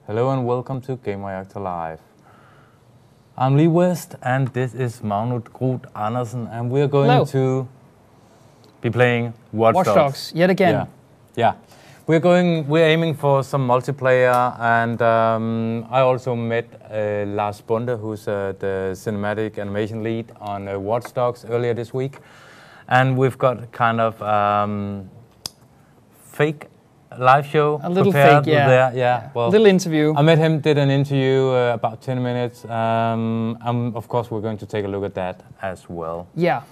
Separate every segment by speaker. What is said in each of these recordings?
Speaker 1: Hello and welcome to Gamereactor Live. I'm Lee West and this is Magnus Andersen and we're going to be playing Watch Dogs
Speaker 2: yet again.
Speaker 1: Yeah. We're aiming for some multiplayer, and I also met Lars Bonde, who's the cinematic animation lead on Watch Dogs earlier this week. And we've got kind of fake live show.
Speaker 2: A little
Speaker 1: prepared
Speaker 2: fake, yeah.
Speaker 1: There. Yeah. Well,
Speaker 2: a little interview.
Speaker 1: I met him, did an interview about 10 minutes. Of course, we're going to take a look at that as well.
Speaker 2: Yeah.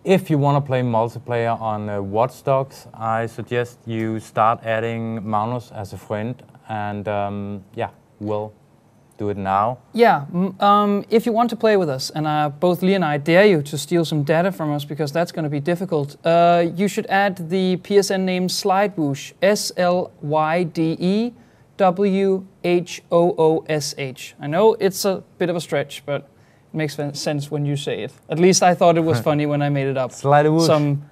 Speaker 1: If you want to play multiplayer on Watch Dogs, I suggest you start adding Magnus as a friend, and yeah, we'll do it now.
Speaker 2: Yeah, if you want to play with us, and both Lee and I dare you to steal some data from us because that's going to be difficult, you should add the PSN name Slydewhoosh, SLYDEWHOOSH. I know it's a bit of a stretch, but it makes sense when you say it. At least I thought it was funny when I made it up some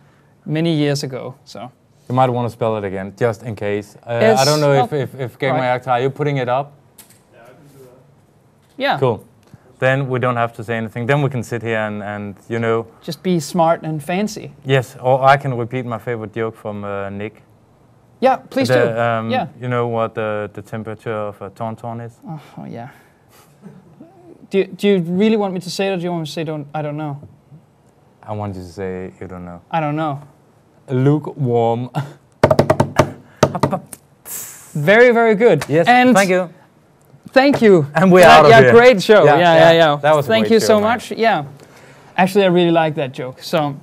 Speaker 2: many years ago. So
Speaker 1: you might want to spell it again, just in case. I don't know if Gamereactor, are you putting it up?
Speaker 3: Yeah, I can do that.
Speaker 2: Yeah.
Speaker 1: Cool. Then we don't have to say anything. Then we can sit here and you know.
Speaker 2: Just be smart and fancy.
Speaker 1: Yes, or I can repeat my favorite joke from Nick.
Speaker 2: Yeah, please do. Yeah.
Speaker 1: You know what the temperature of a tauntaun is?
Speaker 2: Oh yeah. Do you really want me to say it, or do you want me to say I don't know?
Speaker 1: I want you to say you don't know.
Speaker 2: I don't know.
Speaker 1: Lukewarm.
Speaker 2: Very, very good.
Speaker 1: Yes,
Speaker 2: and
Speaker 1: thank you.
Speaker 2: Thank you.
Speaker 1: And we're out of here.
Speaker 2: Yeah, great show. Yeah.
Speaker 1: That was
Speaker 2: Thank
Speaker 1: a
Speaker 2: you
Speaker 1: great
Speaker 2: so
Speaker 1: show,
Speaker 2: much. Yeah. Actually, I really like that joke. So,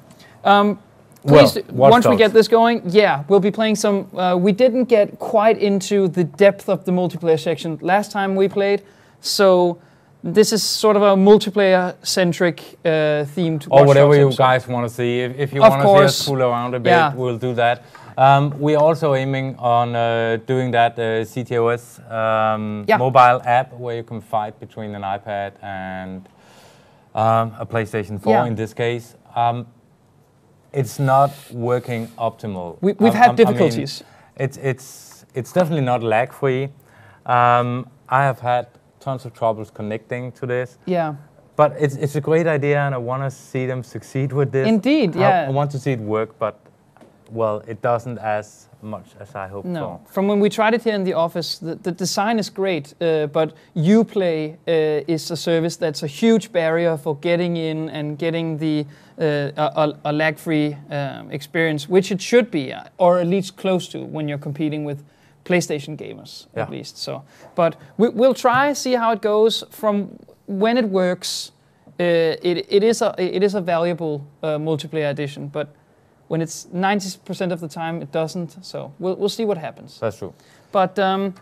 Speaker 1: please,
Speaker 2: once we get this going, yeah, we'll be playing some. We didn't get quite into the depth of the multiplayer section last time we played, so this is sort of a multiplayer-centric themed.
Speaker 1: Or whatever you guys want to see. If you want to see us fool around a bit, we'll do that. We're also aiming on doing that CTOS mobile app where you can fight between an iPad and a PlayStation 4 in this case. It's not working optimal.
Speaker 2: We've had difficulties.
Speaker 1: I mean, it's definitely not lag-free. I have had tons of troubles connecting to this.
Speaker 2: Yeah. But
Speaker 1: it's a great idea, and I want to see them succeed with this.
Speaker 2: Indeed, yeah.
Speaker 1: I want to see it work, but well, it doesn't as much as I hoped for.
Speaker 2: From when we tried it here in the office, the design is great, but Uplay is a service that's a huge barrier for getting in and getting the a lag-free experience, which it should be, or at least close to, when you're competing with PlayStation gamers, at least. So, but we'll try, see how it goes. From when it works, it is a valuable multiplayer addition, but when it's 90% of the time, it doesn't. So we'll see what happens.
Speaker 1: That's true.
Speaker 2: But
Speaker 1: then,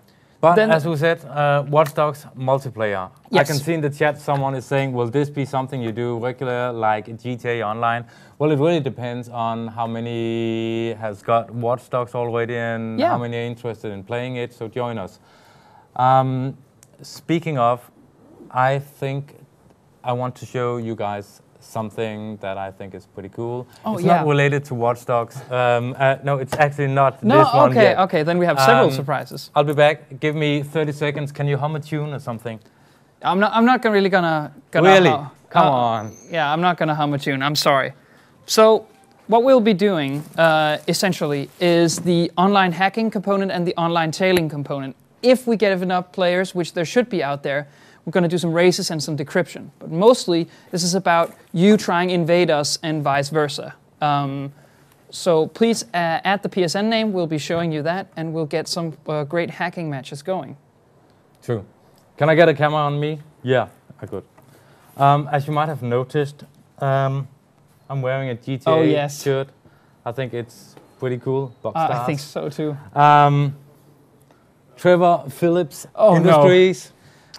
Speaker 1: as we said, Watch Dogs multiplayer.
Speaker 2: Yes.
Speaker 1: I can see in the chat someone is saying, will this be something you do regular, like GTA Online? Well, it really depends on how many has got Watch Dogs already and how many are interested in playing it. So join us. Speaking of, I think I want to show you guys something that I think is pretty cool. It's not related to Watch Dogs. No, it's actually not this one yet.
Speaker 2: Okay, then we have several surprises.
Speaker 1: I'll be back. Give me 30 seconds. Can you hum a tune or something?
Speaker 2: I'm not really gonna
Speaker 1: really? Come on.
Speaker 2: Yeah, I'm not gonna hum a tune. I'm sorry. So what we'll be doing essentially is the online hacking component and the online tailing component. If we get enough players, which there should be out there, we're going to do some races and some decryption. But mostly, this is about you trying to invade us and vice versa. So please add the PSN name. We'll be showing you that, and we'll get some great hacking matches going.
Speaker 1: True. Can I get a camera on me? Yeah, I could. As you might have noticed, I'm wearing a GTA shirt. I think it's pretty cool. Box stars.
Speaker 2: I think so too.
Speaker 1: Trevor Phillips Industries.
Speaker 2: No.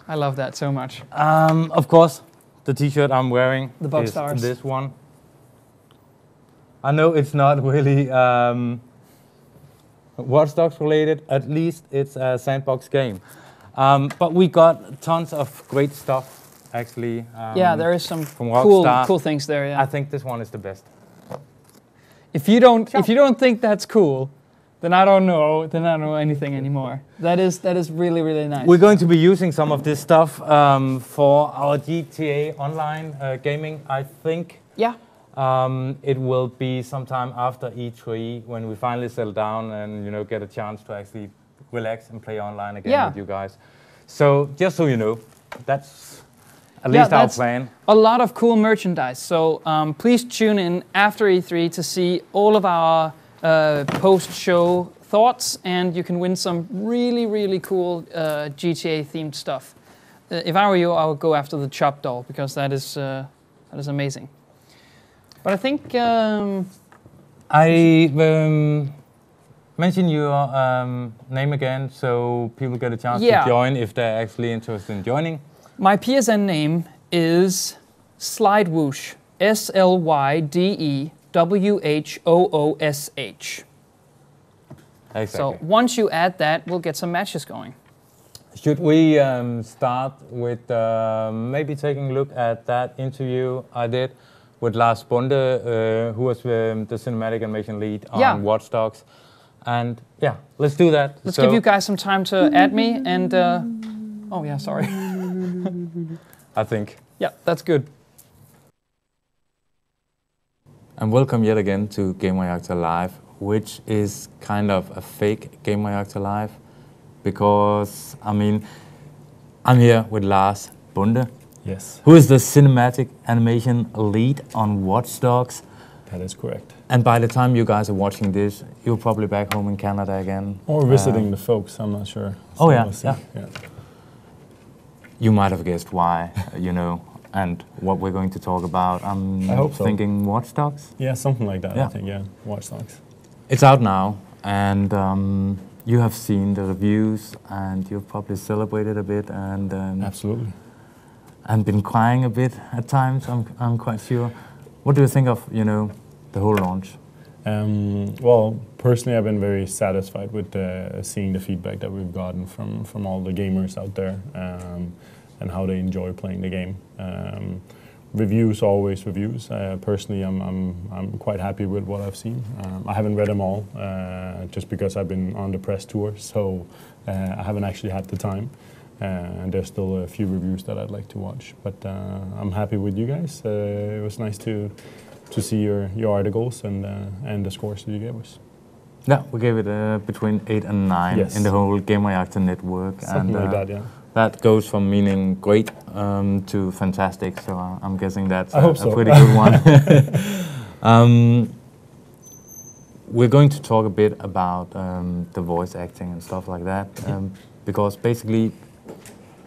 Speaker 2: I love that so much.
Speaker 1: Of course, the T-shirt I'm wearing is this one. I know it's not really Watch Dogs related. At least it's a sandbox game. But we got tons of great stuff, actually.
Speaker 2: Yeah, there is some cool things there. Yeah.
Speaker 1: I think this one is the best.
Speaker 2: If you don't think that's cool, Then I don't know. Then I don't know anything anymore. That is really, really nice.
Speaker 1: We're going to be using some of this stuff for our GTA Online gaming, I think.
Speaker 2: Yeah.
Speaker 1: It will be sometime after E3 when we finally settle down and get a chance to actually relax and play online again with you guys. So just so you know, that's at least our plan.
Speaker 2: A lot of cool merchandise. So please tune in after E3 to see all of our post-show thoughts, and you can win some really, really cool GTA-themed stuff. If I were you, I would go after the Chop doll because that is amazing. But I think
Speaker 1: I mention your name again so people get a chance to join if they're actually interested in joining.
Speaker 2: My PSN name is Slidewhoosh, SLYDEWHOOSH.
Speaker 1: Exactly.
Speaker 2: So once you add that, we'll get some matches going.
Speaker 1: Should we start with maybe taking a look at that interview I did with Lars Bonde, who was the cinematic animation lead on Watch Dogs. And yeah, let's do that.
Speaker 2: Let's give you guys some time to add me and... oh yeah, sorry.
Speaker 1: I think.
Speaker 2: Yeah, that's good.
Speaker 1: And welcome yet again to Gamereactor Live, which is kind of a fake Gamereactor Live. Because, I mean, I'm here with Lars Bonde.
Speaker 3: Yes.
Speaker 1: Who is the cinematic animation lead on Watch Dogs.
Speaker 3: That is correct.
Speaker 1: And by the time you guys are watching this, you're probably back home in Canada again.
Speaker 3: Or visiting the folks, I'm not sure.
Speaker 1: So yeah. You might have guessed why, and what we're going to talk about.
Speaker 3: I hope so.
Speaker 1: Thinking Watch Dogs?
Speaker 3: Yeah, something like that, I think, Watch Dogs.
Speaker 1: It's out now, and you have seen the reviews, and you've probably celebrated a bit, and
Speaker 3: absolutely.
Speaker 1: And been crying a bit at times, I'm quite sure. What do you think of, the whole launch?
Speaker 3: Well, personally, I've been very satisfied with seeing the feedback that we've gotten from all the gamers out there, and how they enjoy playing the game. Reviews, always reviews. Personally, I'm quite happy with what I've seen. I haven't read them all, just because I've been on the press tour, so I haven't actually had the time. And there's still a few reviews that I'd like to watch, but I'm happy with you guys. It was nice to see your articles and the scores that you gave us.
Speaker 1: Yeah, we gave it between 8 and 9 in the whole Gamereactor network.
Speaker 3: Something like that, yeah.
Speaker 1: That goes from meaning great to fantastic, so I'm guessing that's a pretty good one. We're going to talk a bit about the voice acting and stuff like that, because basically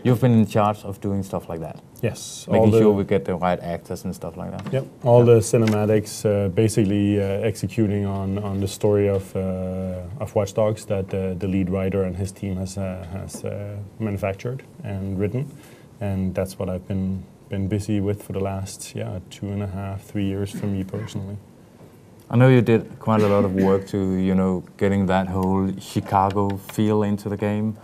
Speaker 1: you've been in charge of doing stuff like that.
Speaker 3: Yes.
Speaker 1: Making sure we get the right actors and stuff like that.
Speaker 3: Yep. All the cinematics, basically executing on the story of Watch Dogs that the lead writer and his team has manufactured and written, and that's what I've been busy with for the last 2.5, 3 years for me personally.
Speaker 1: I know you did quite a lot of work to getting that whole Chicago feel into the game.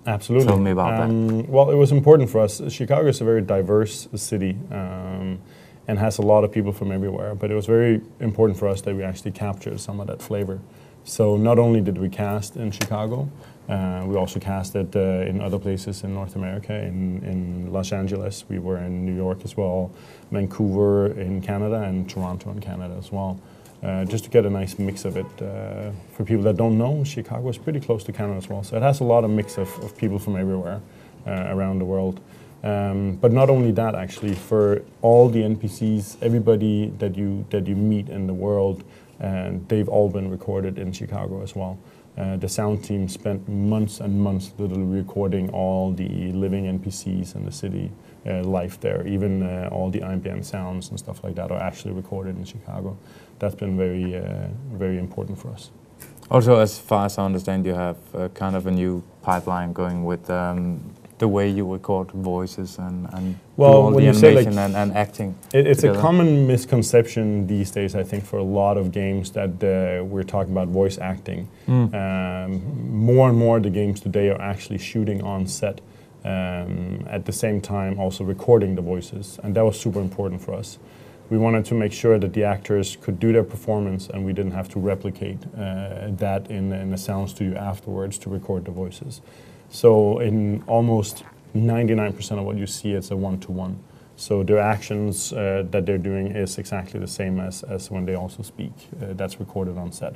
Speaker 3: Absolutely.
Speaker 1: Tell me about that.
Speaker 3: Well, it was important for us. Chicago is a very diverse city and has a lot of people from everywhere, but it was very important for us that we actually captured some of that flavor. So not only did we cast in Chicago, we also casted in other places in North America, in Los Angeles. We were in New York as well, Vancouver in Canada, and Toronto in Canada as well. Just to get a nice mix of it. For people that don't know, Chicago is pretty close to Canada as well, so it has a lot of mix of people from everywhere around the world. But not only that, actually, for all the NPCs, everybody that you meet in the world, they've all been recorded in Chicago as well. The sound team spent months and months literally recording all the living NPCs in the city, life there. Even all the ambient sounds and stuff like that are actually recorded in Chicago. That's been very, very important for us.
Speaker 1: Also, as far as I understand, you have kind of a new pipeline going with the way you record voices and do all the animation and acting.
Speaker 3: It's
Speaker 1: together.
Speaker 3: a common misconception these days, I think, for a lot of games that we're talking about voice acting. More and more the games today are actually shooting on set, at the same time also recording the voices, and that was super important for us. we wanted to make sure that the actors could do their performance and we didn't have to replicate that in a sound studio afterwards to record the voices. So in almost 99% of what you see, it's a one-to-one. So their actions that they're doing is exactly the same as when they also speak. That's recorded on set.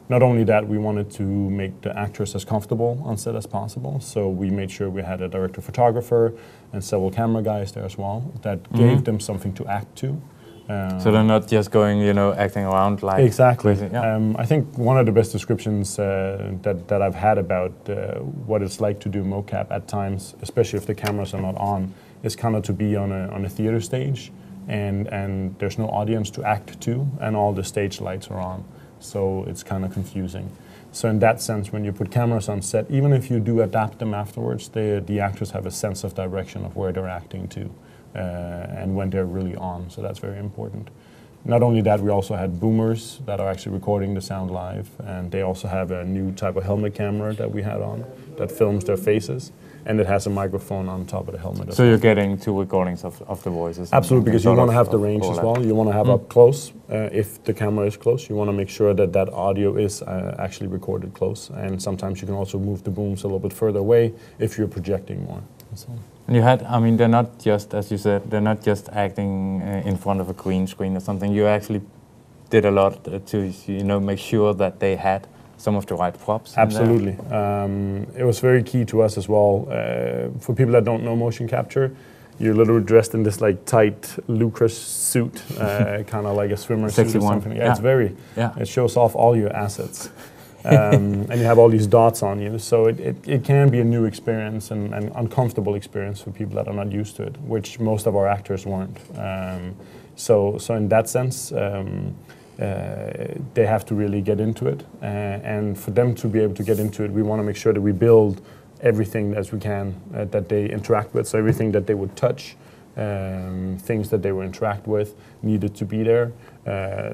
Speaker 3: Not only that, we wanted to make the actors as comfortable on set as possible. So we made sure we had a director photographer and several camera guys there as well that gave them something to act to.
Speaker 1: So they're not just going, acting around like
Speaker 3: exactly.
Speaker 1: crazy. Yeah.
Speaker 3: I think one of the best descriptions that I've had about what it's like to do mocap at times, especially if the cameras are not on, is kind of to be on a theater stage, and there's no audience to act to, and all the stage lights are on, so it's kind of confusing. So in that sense, when you put cameras on set, even if you do adapt them afterwards, the actors have a sense of direction of where they're acting to. And when they're really on, so that's very important. Not only that, we also had boomers that are actually recording the sound live, and they also have a new type of helmet camera that we had on that films their faces, and it has a microphone on top of the helmet.
Speaker 1: So you're getting 2 recordings of the voices?
Speaker 3: Absolutely, because you want to have the range as well. You want to have up close, if the camera is close, you want to make sure that that audio is actually recorded close, and sometimes you can also move the booms a little bit further away if you're projecting more. So.
Speaker 1: And you had, they're not just, as you said, they're not just acting in front of a green screen or something. You actually did a lot to, make sure that they had some of the right props.
Speaker 3: Absolutely. It was very key to us as well. For people that don't know motion capture, you're literally dressed in this like tight, lucrative suit, kind of like a swimmer suit or something. Yeah, it's very, it shows off all your assets. And you have all these dots on you, so it can be a new experience and an uncomfortable experience for people that are not used to it, which most of our actors weren't. So in that sense, they have to really get into it, and for them to be able to get into it, we want to make sure that we build everything as we can that they interact with, so everything that they would touch, things that they would interact with needed to be there.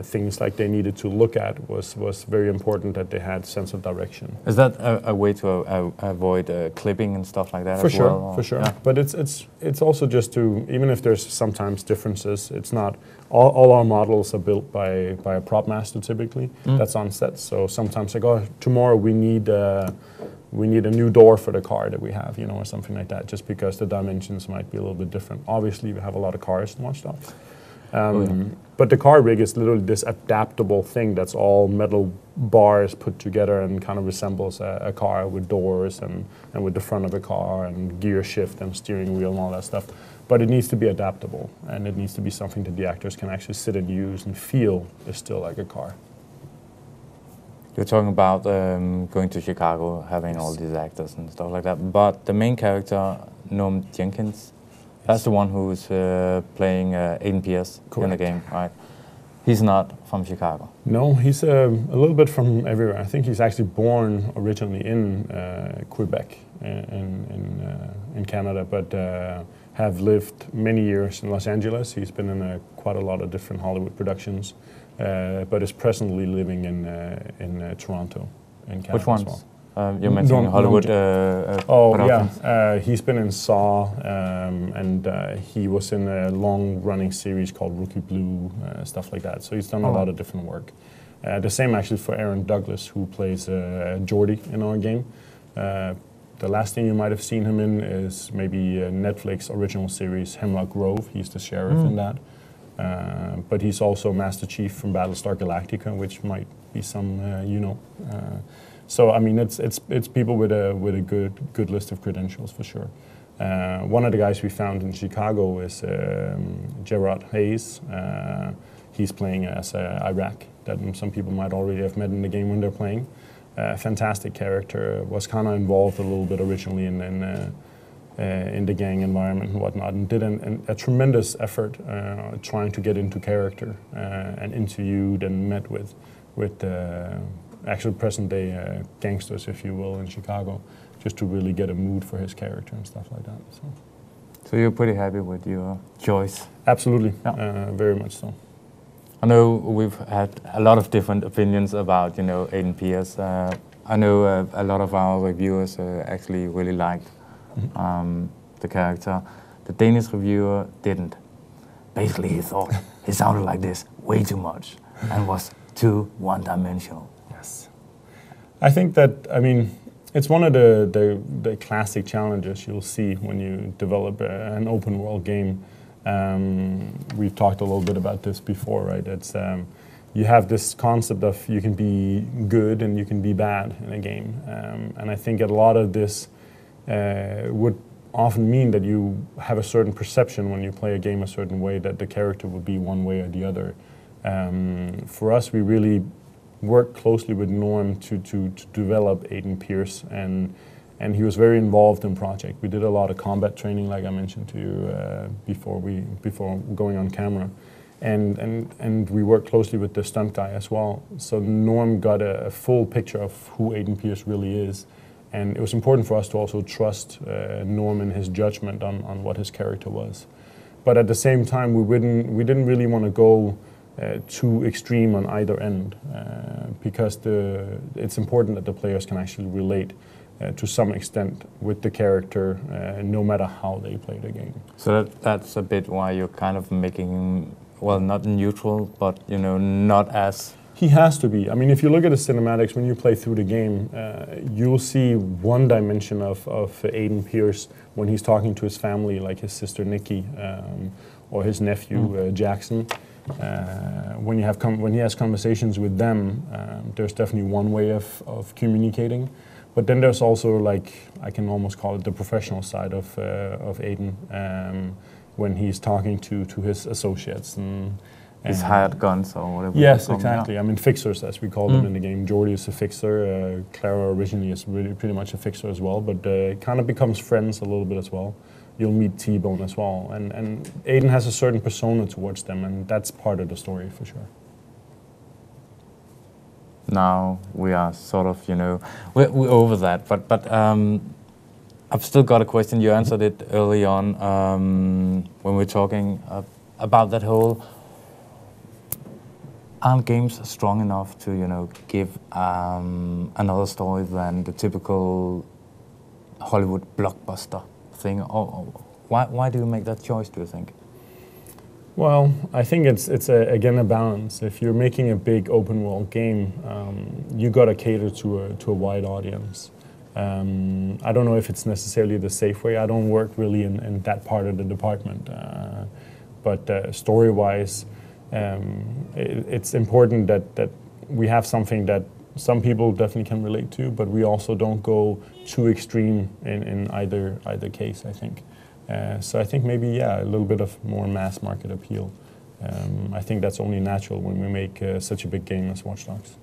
Speaker 3: Things like they needed to look at was very important, that they had sense of direction.
Speaker 1: Is that a way to avoid clipping and stuff like that?
Speaker 3: For
Speaker 1: as
Speaker 3: sure,
Speaker 1: well,
Speaker 3: for sure. Yeah. But it's also just to, even if there's sometimes differences, it's not all our models are built by a prop master typically. That's on set. So sometimes like, oh, tomorrow we need a new door for the car that we have, or something like that, just because the dimensions might be a little bit different. Obviously, we have a lot of cars and Watch Dogs. But the car rig is literally this adaptable thing that's all metal bars put together and kind of resembles a car with doors and with the front of a car and gear shift and steering wheel and all that stuff. But it needs to be adaptable, and it needs to be something that the actors can actually sit and use and feel is still like a car.
Speaker 1: You're talking about going to Chicago, having all these actors and stuff like that, but the main character, Noam Jenkins, that's the one who's playing Aiden Pierce in the game, right? He's not from Chicago.
Speaker 3: No, he's a little bit from everywhere. I think he's actually born originally in Quebec in Canada, but have lived many years in Los Angeles. He's been in quite a lot of different Hollywood productions, but is presently living in Toronto, in Canada.
Speaker 1: Which ones?
Speaker 3: As well.
Speaker 1: You mentioned Hollywood productions.
Speaker 3: Yeah. He's been in Saw, and he was in a long-running series called Rookie Blue, stuff like that. So he's done a lot of different work. The same actually for Aaron Douglas, who plays Jordy in our game. The last thing you might have seen him in is maybe a Netflix original series, Hemlock Grove. He's the sheriff in that. But he's also Master Chief from Battlestar Galactica, which might be some, So I mean, it's people with a good list of credentials for sure. One of the guys we found in Chicago is Gerard Hayes. He's playing as Iraq, that some people might already have met in the game when they're playing. Fantastic character. Was kind of involved a little bit originally in the gang environment and whatnot, and did a tremendous effort trying to get into character and interviewed and met with actual present-day gangsters, if you will, in Chicago, just to really get a mood for his character and stuff like that.
Speaker 1: So you're pretty happy with your choice?
Speaker 3: Absolutely, very much so.
Speaker 1: I know we've had a lot of different opinions about, Aiden Pierce. I know a lot of our reviewers actually really liked the character. The Danish reviewer didn't. basically he thought he sounded like this way too much and was too one-dimensional.
Speaker 3: Yes. I think that, I mean, it's one of the classic challenges you'll see when you develop an open world game. We've talked a little bit about this before, right? It's you have this concept of you can be good and you can be bad in a game. And I think a lot of this would often mean that you have a certain perception when you play a game a certain way, that the character would be one way or the other. For us, we really worked closely with Norm to develop Aiden Pierce, and he was very involved in project. We did a lot of combat training, like I mentioned to you before going on camera, and we worked closely with the stunt guy as well. So Norm got a full picture of who Aiden Pierce really is, and it was important for us to also trust Norm and his judgment on what his character was. But at the same time, we didn't really want to go too extreme on either end, because it's important that the players can actually relate to some extent with the character, no matter how they play the game.
Speaker 1: So that's a bit why you're kind of making him, well, not neutral, but not as...
Speaker 3: He has to be. I mean, if you look at the cinematics, when you play through the game, you'll see one dimension of Aiden Pierce when he's talking to his family, like his sister Nikki, or his nephew Jackson. When he has conversations with them, there's definitely one way of communicating. But then there's also, like, I can almost call it the professional side of Aiden, when he's talking to his associates and
Speaker 1: his hired guns or whatever.
Speaker 3: Yes, exactly. I mean, fixers, as we call them in the game. Jordy is a fixer. Clara originally is really pretty much a fixer as well, but it kind of becomes friends a little bit as well. You'll meet T-Bone as well, and Aiden has a certain persona towards them, and that's part of the story for sure.
Speaker 1: Now we are sort of, we're over that, but I've still got a question. You answered it early on when we were talking about that whole. Aren't games strong enough to, give another story than the typical Hollywood blockbuster thing? Or why do you make that choice, do you think?
Speaker 3: Well, I think it's again a balance. If you're making a big open world game, you gotta cater to a wide audience. I don't know if it's necessarily the safe way. I don't work really in that part of the department, but story-wise, it's important that we have something that some people definitely can relate to, but we also don't go too extreme in either case, I think. So I think maybe, a little bit of more mass market appeal. I think that's only natural when we make such a big game as Watch Dogs.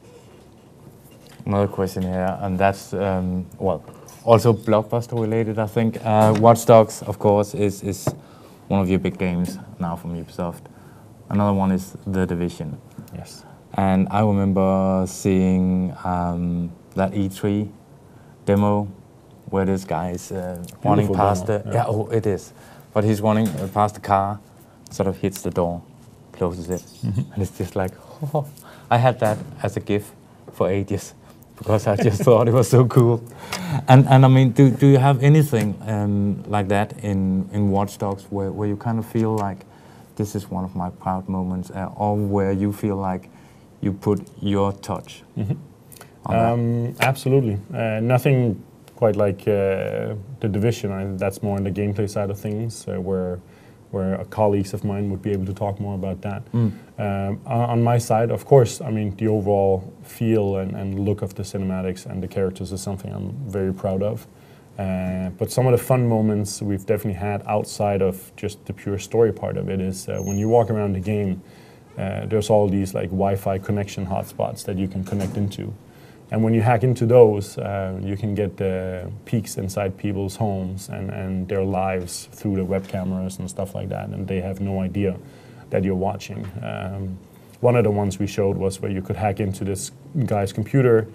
Speaker 1: Another question here, and that's, also blockbuster related, I think. Watch Dogs, of course, is one of your big games now from Ubisoft. Another one is The Division.
Speaker 3: Yes.
Speaker 1: And I remember seeing that E3 demo where this guy is running past it is. But he's running past the car, sort of hits the door, closes it, and it's just like, oh. I had that as a GIF for ages because I just thought it was so cool. And I mean, do you have anything like that in Watch Dogs where you kind of feel like this is one of my proud moments, or where you feel like you put your touch on that?
Speaker 3: Absolutely. Nothing quite like The Division. That's more on the gameplay side of things, where colleagues of mine would be able to talk more about that. On my side, of course, I mean, the overall feel and look of the cinematics and the characters is something I'm very proud of. But some of the fun moments we've definitely had outside of just the pure story part of it is when you walk around the game, there's all these like Wi-Fi connection hotspots that you can connect into. And when you hack into those, you can get peeks inside people's homes and their lives through the web cameras and stuff like that, and they have no idea that you're watching. One of the ones we showed was where you could hack into this guy's computer,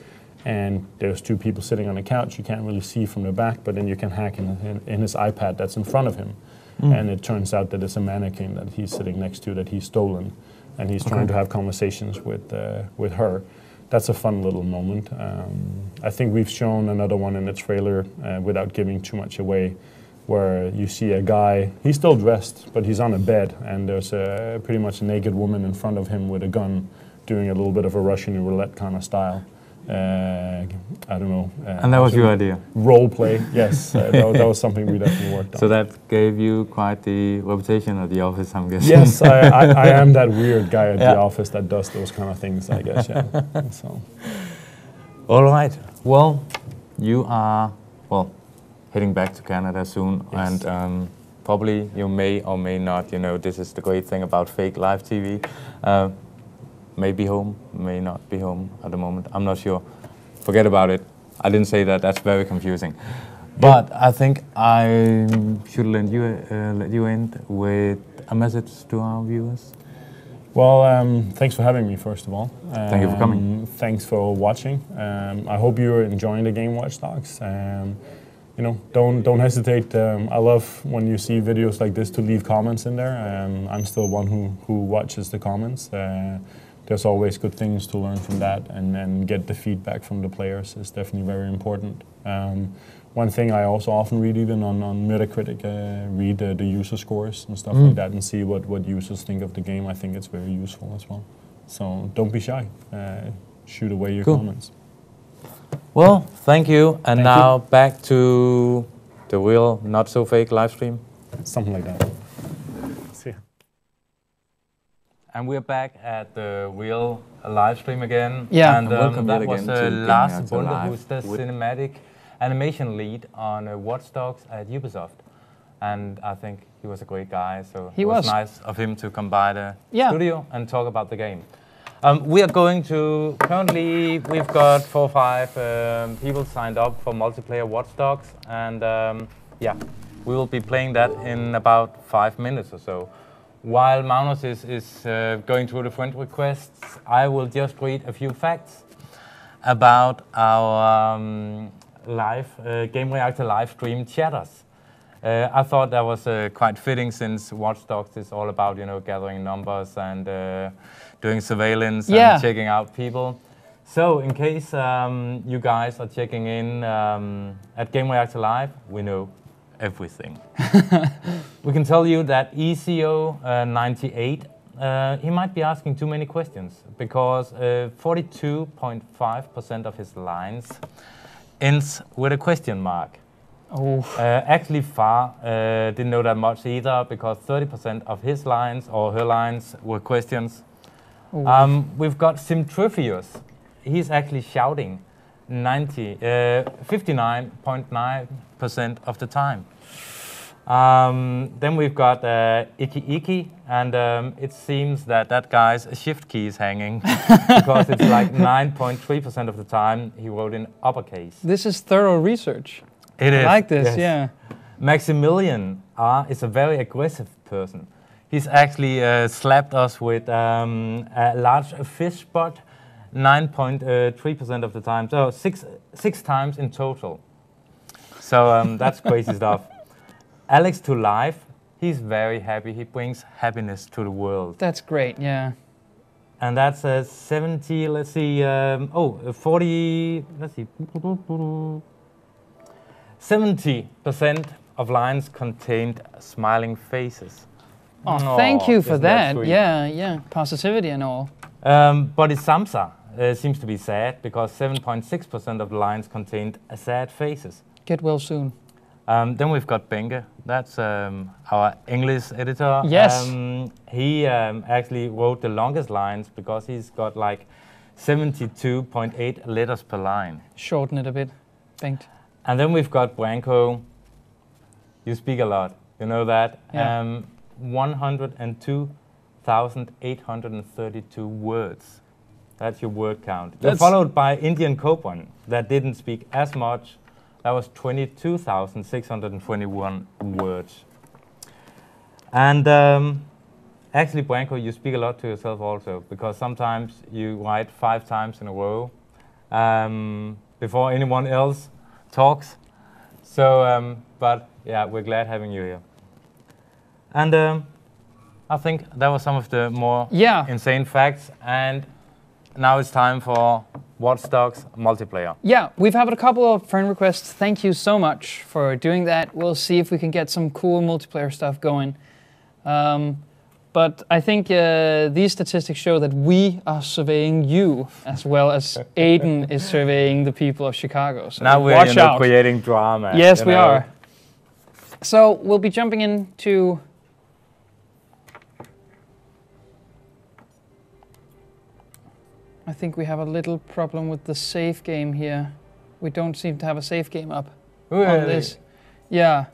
Speaker 3: and there's two people sitting on a couch. You can't really see from the back, but then you can hack in his iPad that's in front of him. And it turns out that it's a mannequin that he's sitting next to that he's stolen, and he's trying to have conversations with her. That's a fun little moment. I think we've shown another one in the trailer without giving too much away, where you see a guy, he's still dressed, but he's on a bed, and there's pretty much a naked woman in front of him with a gun, doing a little bit of a Russian roulette kind of style. I don't know.
Speaker 1: And that was your idea?
Speaker 3: Role play, yes. That was something we definitely worked on.
Speaker 1: So that gave you quite the reputation at the office, I'm guessing.
Speaker 3: Yes, I am that weird guy at the office that does those kind of things, I guess, yeah. So.
Speaker 1: All right. Well, you are, heading back to Canada soon,
Speaker 3: yes.
Speaker 1: And probably you may or may not, this is the great thing about fake live TV. May be home, may not be home at the moment. I'm not sure. Forget about it. I didn't say that. That's very confusing. But I think I should let you end with a message to our viewers.
Speaker 3: Well, thanks for having me, first of all.
Speaker 1: Thank you for coming.
Speaker 3: Thanks for watching. I hope you're enjoying the game Watch Dogs. Don't hesitate. I love when you see videos like this to leave comments in there. I'm still one who watches the comments. There's always good things to learn from that, and then get the feedback from the players is definitely very important. One thing I also often read, even on Metacritic, read the user scores and stuff like that, and see what users think of the game. I think it's very useful as well. So don't be shy. Shoot away your comments.
Speaker 1: Well, thank you. And now back to the real, not so fake live stream.
Speaker 3: Something like that. See ya.
Speaker 1: And we're back at the real live stream again.
Speaker 2: Yeah.
Speaker 1: And
Speaker 4: welcome
Speaker 1: that
Speaker 4: yet
Speaker 1: was
Speaker 4: again to
Speaker 1: Lars
Speaker 4: Gamereactor
Speaker 1: Bonde,
Speaker 4: Live
Speaker 1: who's the cinematic animation lead on Watch Dogs at Ubisoft. And I think he was a great guy, so it was nice of him to come by the studio and talk about the game. We are going to, currently we've got 4 or 5 people signed up for multiplayer Watch Dogs, and we will be playing that in about 5 minutes or so. While Magnus is going through the friend requests, I will just read a few facts about our Gamereactor live stream chatters. I thought that was quite fitting, since Watch Dogs is all about gathering numbers and doing surveillance and checking out people. So in case you guys are checking in at Gamereactor Live, we know everything. We can tell you that ECO98, he might be asking too many questions, because 42.5% of his lines ends with a question mark. Actually, Far didn't know that much either, because 30% of his lines or her lines were questions. We've got Simtrifius. He's actually shouting 59.9% of the time. Then we've got Iki, and it seems that guy's shift key is hanging, because it's like 9.3% of the time he wrote in uppercase.
Speaker 2: This is thorough research.
Speaker 1: It is.
Speaker 2: I like this, yeah.
Speaker 1: Maximilian is a very aggressive person. He's actually slapped us with a large fish spot 9.3% of the time, so six times in total. So that's crazy stuff. Alex to Life, he's very happy. He brings happiness to the world.
Speaker 2: That's great, yeah.
Speaker 1: And that's 70, let's see, 40, let's see. 70% of lines contained smiling faces.
Speaker 2: Oh, thank you for that. Yeah, positivity and all.
Speaker 1: But it's Samsa seems to be sad, because 7.6% of the lines contained sad faces.
Speaker 2: Get well soon.
Speaker 1: Then we've got Benke. That's our English editor.
Speaker 2: Yes.
Speaker 1: He actually wrote the longest lines, because he's got like 72.8 letters per line.
Speaker 2: Shorten it a bit, Bengt.
Speaker 1: And then we've got Branko. You speak a lot, you know that?
Speaker 2: Yeah.
Speaker 1: 102,832 words. That's your word count. You're followed by Indian Cobran, that didn't speak as much. That was 22,621 words. And actually, Branko, you speak a lot to yourself also, because sometimes you write 5 times in a row before anyone else talks. So, but yeah, we're glad having you here. And I think that was some of the more insane facts. And now it's time for Watch Dogs multiplayer.
Speaker 2: Yeah, we've had a couple of friend requests. Thank you so much for doing that. We'll see if we can get some cool multiplayer stuff going. But I think these statistics show that we are surveying you as well as Aiden is surveying the people of Chicago. So
Speaker 1: now we're creating drama.
Speaker 2: Yes, we are. So we'll be jumping into... I think we have a little problem with the save game here. We don't seem to have a save game up on this. Yeah.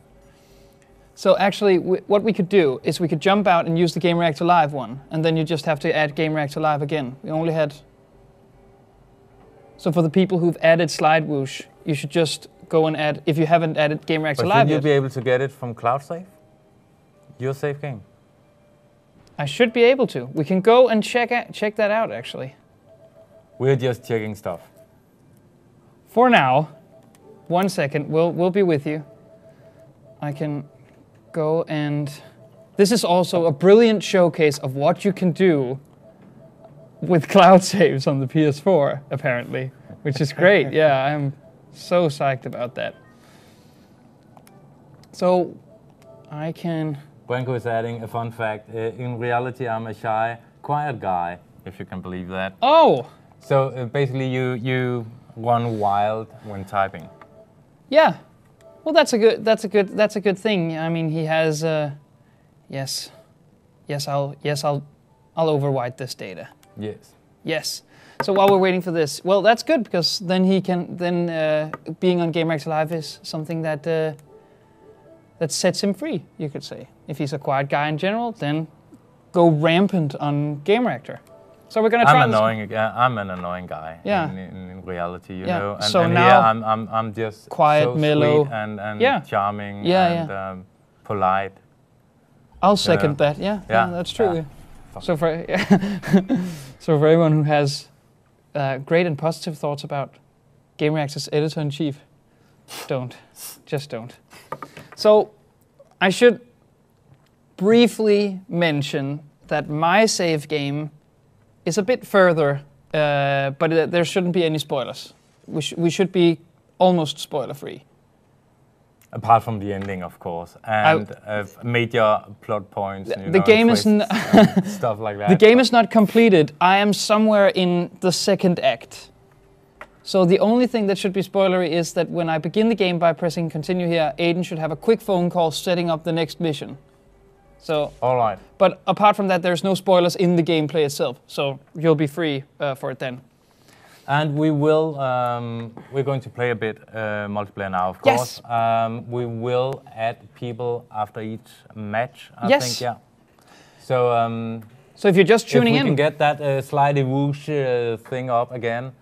Speaker 2: So actually, what we could do is we could jump out and use the Gamereactor Live one, and then you just have to add Gamereactor Live again. We only had... So for the people who've added SlideWhoosh, you should just go and add, if you haven't added Gamereactor Live yet.
Speaker 1: Should you be able to get it from Cloud Save? Your save game?
Speaker 2: I should be able to. We can go and check that out, actually.
Speaker 1: We're just checking stuff.
Speaker 2: For now, 1 second, we'll be with you. I can go and... This is also a brilliant showcase of what you can do with cloud saves on the PS4, apparently, which is great. Yeah, I'm so psyched about that. So, I can...
Speaker 1: Branko is adding a fun fact. In reality, I'm a shy, quiet guy, if you can believe that.
Speaker 2: Oh!
Speaker 1: So basically, you run wild when typing.
Speaker 2: Yeah, well, that's a good thing. I mean, he has. Yes, I'll overwrite this data.
Speaker 1: Yes.
Speaker 2: Yes. So while we're waiting for this, well, that's good because then he can being on Gamereactor Live is something that that sets him free. You could say, if he's a quiet guy in general, then go rampant on Gamereactor. So we're gonna try.
Speaker 1: I'm an annoying guy.
Speaker 2: Yeah.
Speaker 1: In reality, you know. And,
Speaker 2: so
Speaker 1: and
Speaker 2: now
Speaker 1: here I'm just
Speaker 2: quiet,
Speaker 1: so
Speaker 2: mellow,
Speaker 1: sweet and charming and polite.
Speaker 2: I'll second that. Yeah, that's true. Yeah. So for so for everyone who has great and positive thoughts about Gamereactor's editor-in-chief, just don't. So I should briefly mention that my save game is a bit further, but there shouldn't be any spoilers. We should be almost spoiler-free.
Speaker 1: Apart from the ending, of course, and major plot points.
Speaker 2: The game is
Speaker 1: stuff like that.
Speaker 2: The game is not completed. I am somewhere in the second act. So the only thing that should be spoilery is that when I begin the game by pressing continue here, Aiden should have a quick phone call setting up the next mission. So,
Speaker 1: all right.
Speaker 2: But apart from that, there's no spoilers in the gameplay itself, so you'll be free for it then.
Speaker 1: And we will, we're going to play a bit multiplayer now, of course.
Speaker 2: Yes.
Speaker 1: We will add people after each match, I think, yeah. So,
Speaker 2: so if you're just tuning in.
Speaker 1: If we can get that SlideWhoosh thing up again,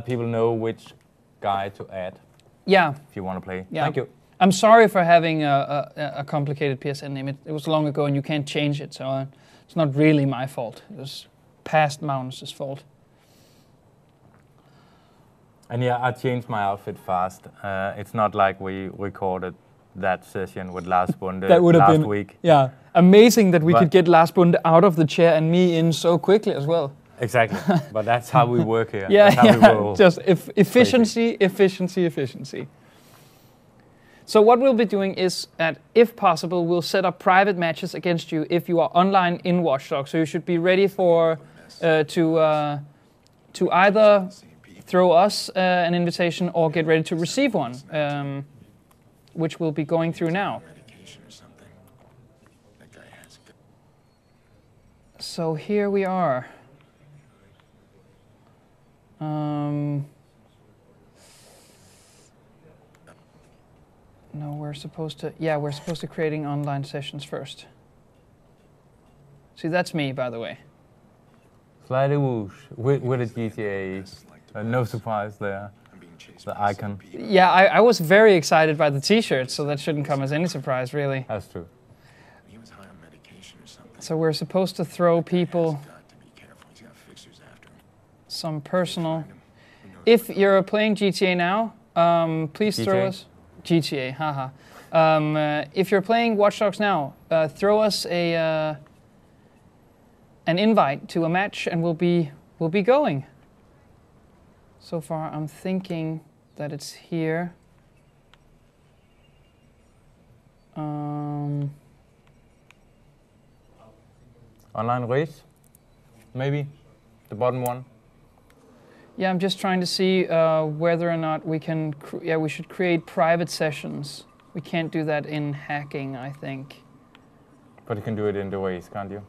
Speaker 1: people know which guy to add.
Speaker 2: Yeah.
Speaker 1: If you want to play.
Speaker 2: Yeah.
Speaker 1: Thank you.
Speaker 2: I'm sorry for having a complicated PSN name. It was long ago and you can't change it, so it's not really my fault. It was past Magnus' fault.
Speaker 1: And yeah, I changed my outfit fast. It's not like we recorded that session with Lars Bonde last week.
Speaker 2: Yeah, amazing that we could get Lars Bonde out of the chair and me in so quickly as well.
Speaker 1: Exactly, but that's how we work here.
Speaker 2: Yeah,
Speaker 1: that's how we roll.
Speaker 2: Just efficiency, efficiency, efficiency. So what we'll be doing is that, if possible, we'll set up private matches against you if you are online in Watch Dogs. So you should be ready for to either throw us an invitation or get ready to receive one, which we'll be going through now. So here we are. No, we're supposed to creating online sessions first. See, that's me, by the way.
Speaker 1: SlideWhoosh with a GTA. No surprise there. The icon.
Speaker 2: Yeah, I was very excited by the T-shirt, so that shouldn't come as any surprise, really.
Speaker 1: That's true.
Speaker 2: So we're supposed to throw people some personal. If you're playing GTA now, please throw us GTA. Haha. If you're playing Watch Dogs now, throw us an invite to a match, and we'll be going. So far, I'm thinking that it's here.
Speaker 1: Online race, maybe the bottom one.
Speaker 2: Yeah, I'm just trying to see whether or not we can. We should create private sessions. We can't do that in hacking, I think.
Speaker 1: But you can do it in the race, can't you?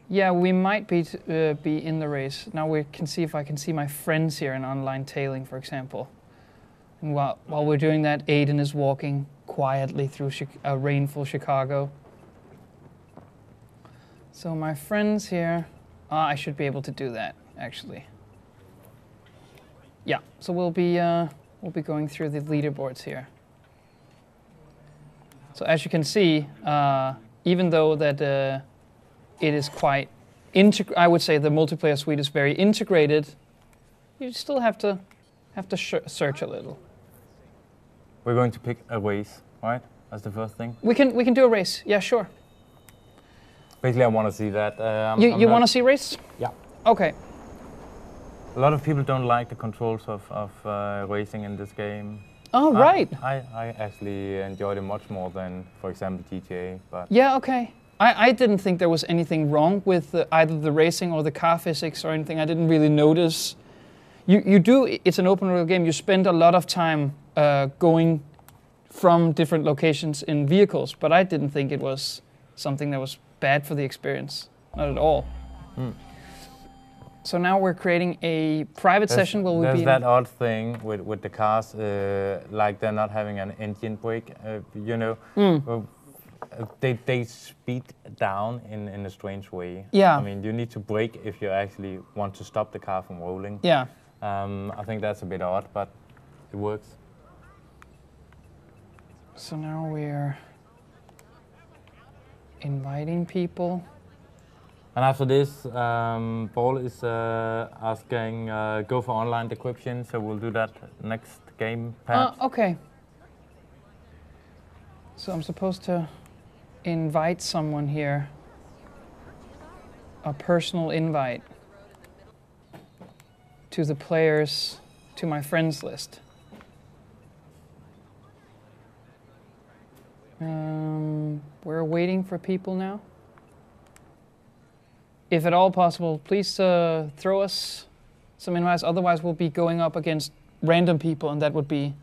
Speaker 2: Yeah, we might be in the race. Now we can see if I can see my friends here in online tailing, for example. And while we're doing that, Aiden is walking quietly through a rainful Chicago. So my friends here, I should be able to do that, actually. Yeah, so we'll be going through the leaderboards here. So as you can see, even though that it is quite I would say the multiplayer suite is very integrated, you still have to search a little.
Speaker 1: We're going to pick a race, right? That's the first thing.
Speaker 2: We can do a race. Yeah, sure.
Speaker 1: Basically, I want to see that.
Speaker 2: You want to see race?
Speaker 1: Yeah.
Speaker 2: Okay.
Speaker 1: A lot of people don't like the controls of racing in this game.
Speaker 2: Oh, right.
Speaker 1: I actually enjoyed it much more than, for example, GTA. But
Speaker 2: yeah, okay. I didn't think there was anything wrong with either the racing or the car physics or anything. I didn't really notice. It's an open world game. You spend a lot of time going from different locations in vehicles, but I didn't think it was something that was bad for the experience. Not at all. Mm. So now we're creating a private session.
Speaker 1: There's that odd thing with the cars, like they're not having an engine brake, you know. Mm. They speed down in a strange way.
Speaker 2: Yeah.
Speaker 1: I mean, you need to brake if you actually want to stop the car from rolling.
Speaker 2: Yeah.
Speaker 1: I think that's a bit odd, but it works.
Speaker 2: So now we're inviting people.
Speaker 1: And after this, Paul is asking, go for online decryption, so we'll do that next game, perhaps.
Speaker 2: Okay. So I'm supposed to invite someone here, a personal invite to the players, to my friends list. We're waiting for people now. If at all possible, please throw us some invites. Otherwise, we'll be going up against random people, and that would be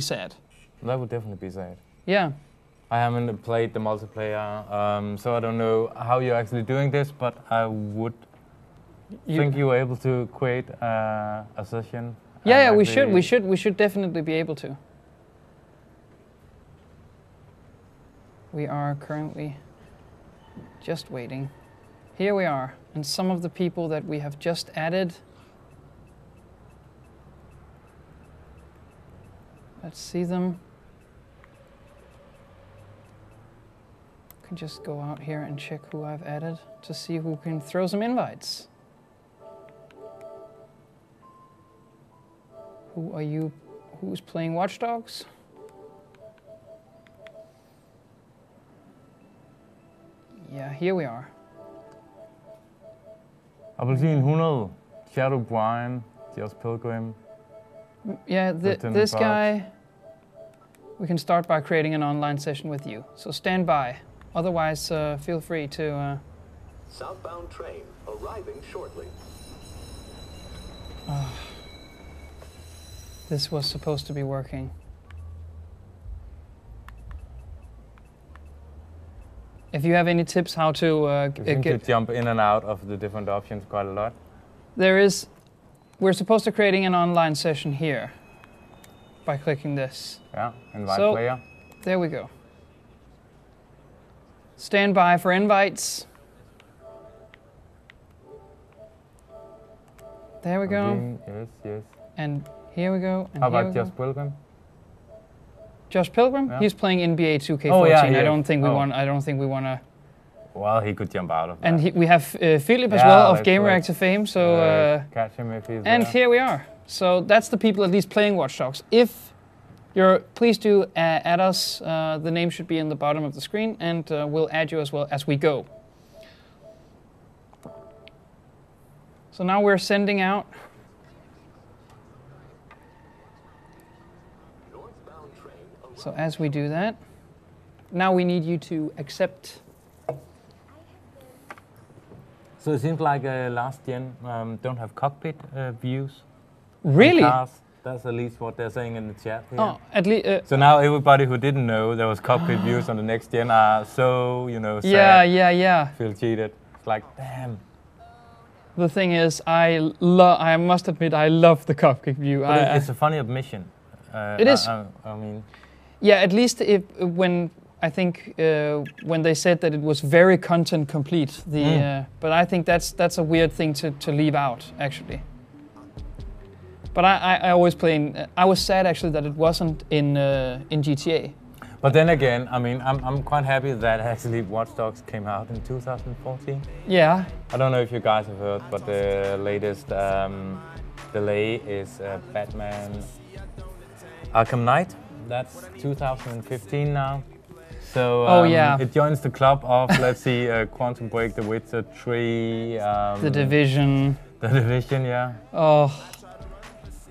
Speaker 2: sad. That
Speaker 1: would definitely be sad.
Speaker 2: Yeah.
Speaker 1: I haven't played the multiplayer, so I don't know how you're actually doing this, but I would think you were able to create a session.
Speaker 2: Yeah, we should definitely be able to. We are currently just waiting. Here we are, and some of the people that we have just added. Let's see them. Can just go out here and check who I've added to see who can throw some invites. Who are you? Who's playing Watch Dogs? Yeah, here we are.
Speaker 1: Appelsin 100, Shadow Brian, Just Pilgrim.
Speaker 2: Yeah, this guy, we can start by creating an online session with you. So stand by. Otherwise, feel free to...
Speaker 4: Southbound train arriving shortly.
Speaker 2: This was supposed to be working. If you have any tips how to
Speaker 1: get to jump in and out of the different options quite a lot.
Speaker 2: We're supposed to creating an online session here by clicking this.
Speaker 1: Yeah, invite player.
Speaker 2: There we go. Stand by for invites. There we go.
Speaker 1: Yes, yes.
Speaker 2: And here we go. And
Speaker 1: how about Josh Pilgrim?
Speaker 2: Josh Pilgrim? Yeah. He's playing NBA 2K14.
Speaker 1: Oh, yeah,
Speaker 2: I don't think we want. I don't think we want to.
Speaker 1: Well, he could jump out of that.
Speaker 2: And we have Philip as well of Gamereactor fame. So
Speaker 1: catch him if he's
Speaker 2: and
Speaker 1: there.
Speaker 2: Here we are. So that's the people at least playing Watch Dogs. If please do add us. The name should be in the bottom of the screen, and we'll add you as well as we go. So now we're sending out So as we do that, now we need you to accept.
Speaker 1: So it seems like last gen don't have cockpit views.
Speaker 2: Really?
Speaker 1: That's at least what they're saying in the chat here.
Speaker 2: Oh, at least.
Speaker 1: So now everybody who didn't know there was cockpit views on the next gen are so, sad.
Speaker 2: Yeah.
Speaker 1: Feel cheated. It's like, damn.
Speaker 2: The thing is, I must admit, I love the cockpit view.
Speaker 1: But it's a funny admission.
Speaker 2: It is.
Speaker 1: I mean.
Speaker 2: Yeah, at least when they said that it was very content complete. But I think that's a weird thing to leave out, actually. But I always play. I was sad actually that it wasn't in GTA.
Speaker 1: But then again, I mean, I'm quite happy that actually Watch Dogs came out in 2014.
Speaker 2: Yeah.
Speaker 1: I don't know if you guys have heard, but the latest delay is Batman Arkham Knight. That's 2015 now. So it joins the club of, let's see, Quantum Break, The Witcher 3.
Speaker 2: The Division.
Speaker 1: The Division, yeah.
Speaker 2: Oh.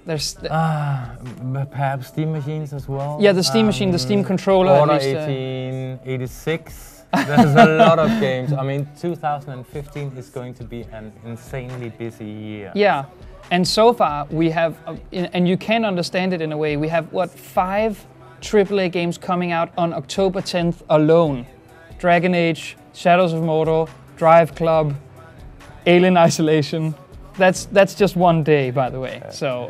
Speaker 2: There's
Speaker 1: perhaps Steam machines as well.
Speaker 2: Yeah, the Steam machine, the Steam controller.
Speaker 1: Order 1886. There's a lot of games. I mean, 2015 is going to be an insanely busy year.
Speaker 2: Yeah, and so far we have, and you can understand it in a way, we have, 5 AAA games coming out on October 10th alone. Dragon Age, Shadows of Mordor, Drive Club, Alien Isolation. That's just one day, by the way. So